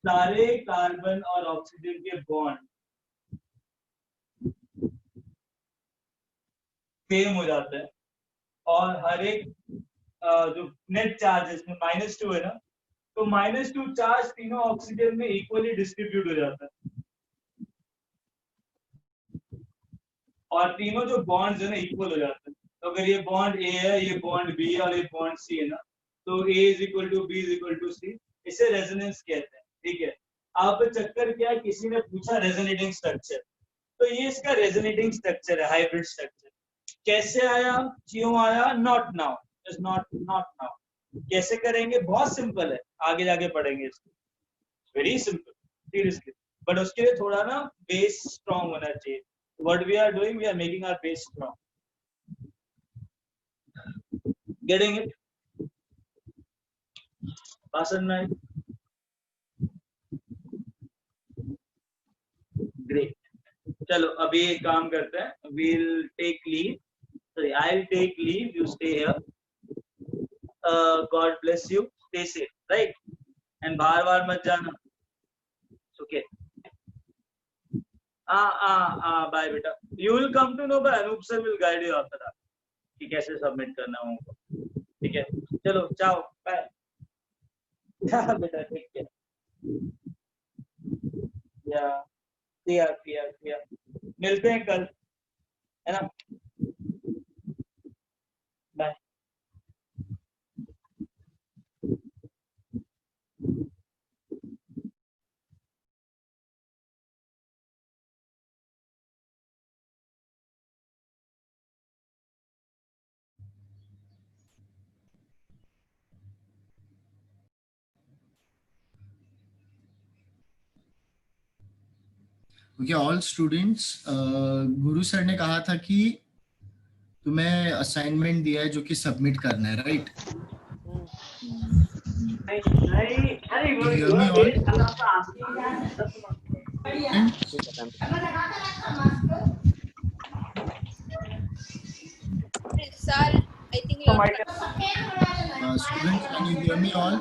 सारे कार्बन और ऑक्सीजन के बॉन्ड सेम हो जाता है और हर एक जो नेट चार्ज इसमें -2 है ना, तो -2 चार्ज तीनों ऑक्सीजन में इक्वली डिस्ट्रीब्यूट हो जाता है और तीनों जो बॉन्ड्स है ना इक्वल हो जाते हैं. तो अगर ये बॉन्ड ए है, ये बॉन्ड बी है और ये बॉन्ड सी है ना, तो A is equal to B is equal to C. इसे रेजोनेंस कहते हैं, ठीक है. अब चक्कर क्या है, किसी ने पूछा रेजोनेटिंग स्ट्रक्चर, तो ये इसका रेजोनेटिंग स्ट्रक्चर है, हाइब्रिड स्ट्रक्चर. कैसे आया, क्यों आया, not now, is not now. कैसे करेंगे, बहुत सिंपल है, आगे जाके पढ़ेंगे इसको. Very simple, seriously. बट उसके लिए थोड़ा ना बेस स्ट्रॉन्ग होना चाहिए. What we are doing, we are making our base strong. Getting it? Pasan naik. Great. चलो अभी एक काम करते हैं. We'll take leave. Sorry, I'll take leave. You stay here. God bless you. Stay safe, right? And बाहर मत जाना. Okay. Bye बेटा. You will come to know by Anup sir will guide you after that कि कैसे submit करना होगा, ठीक है. चलो चाओ, बाय. बेटा ठीक है. या मिलते हैं कल, है ना. बाय. ओके ऑल स्टूडेंट्स, गुरु सर ने कहा था कि तुम्हें असाइनमेंट दिया है जो कि सबमिट करना है, right? Sir, I think you are... Students, can you hear me all?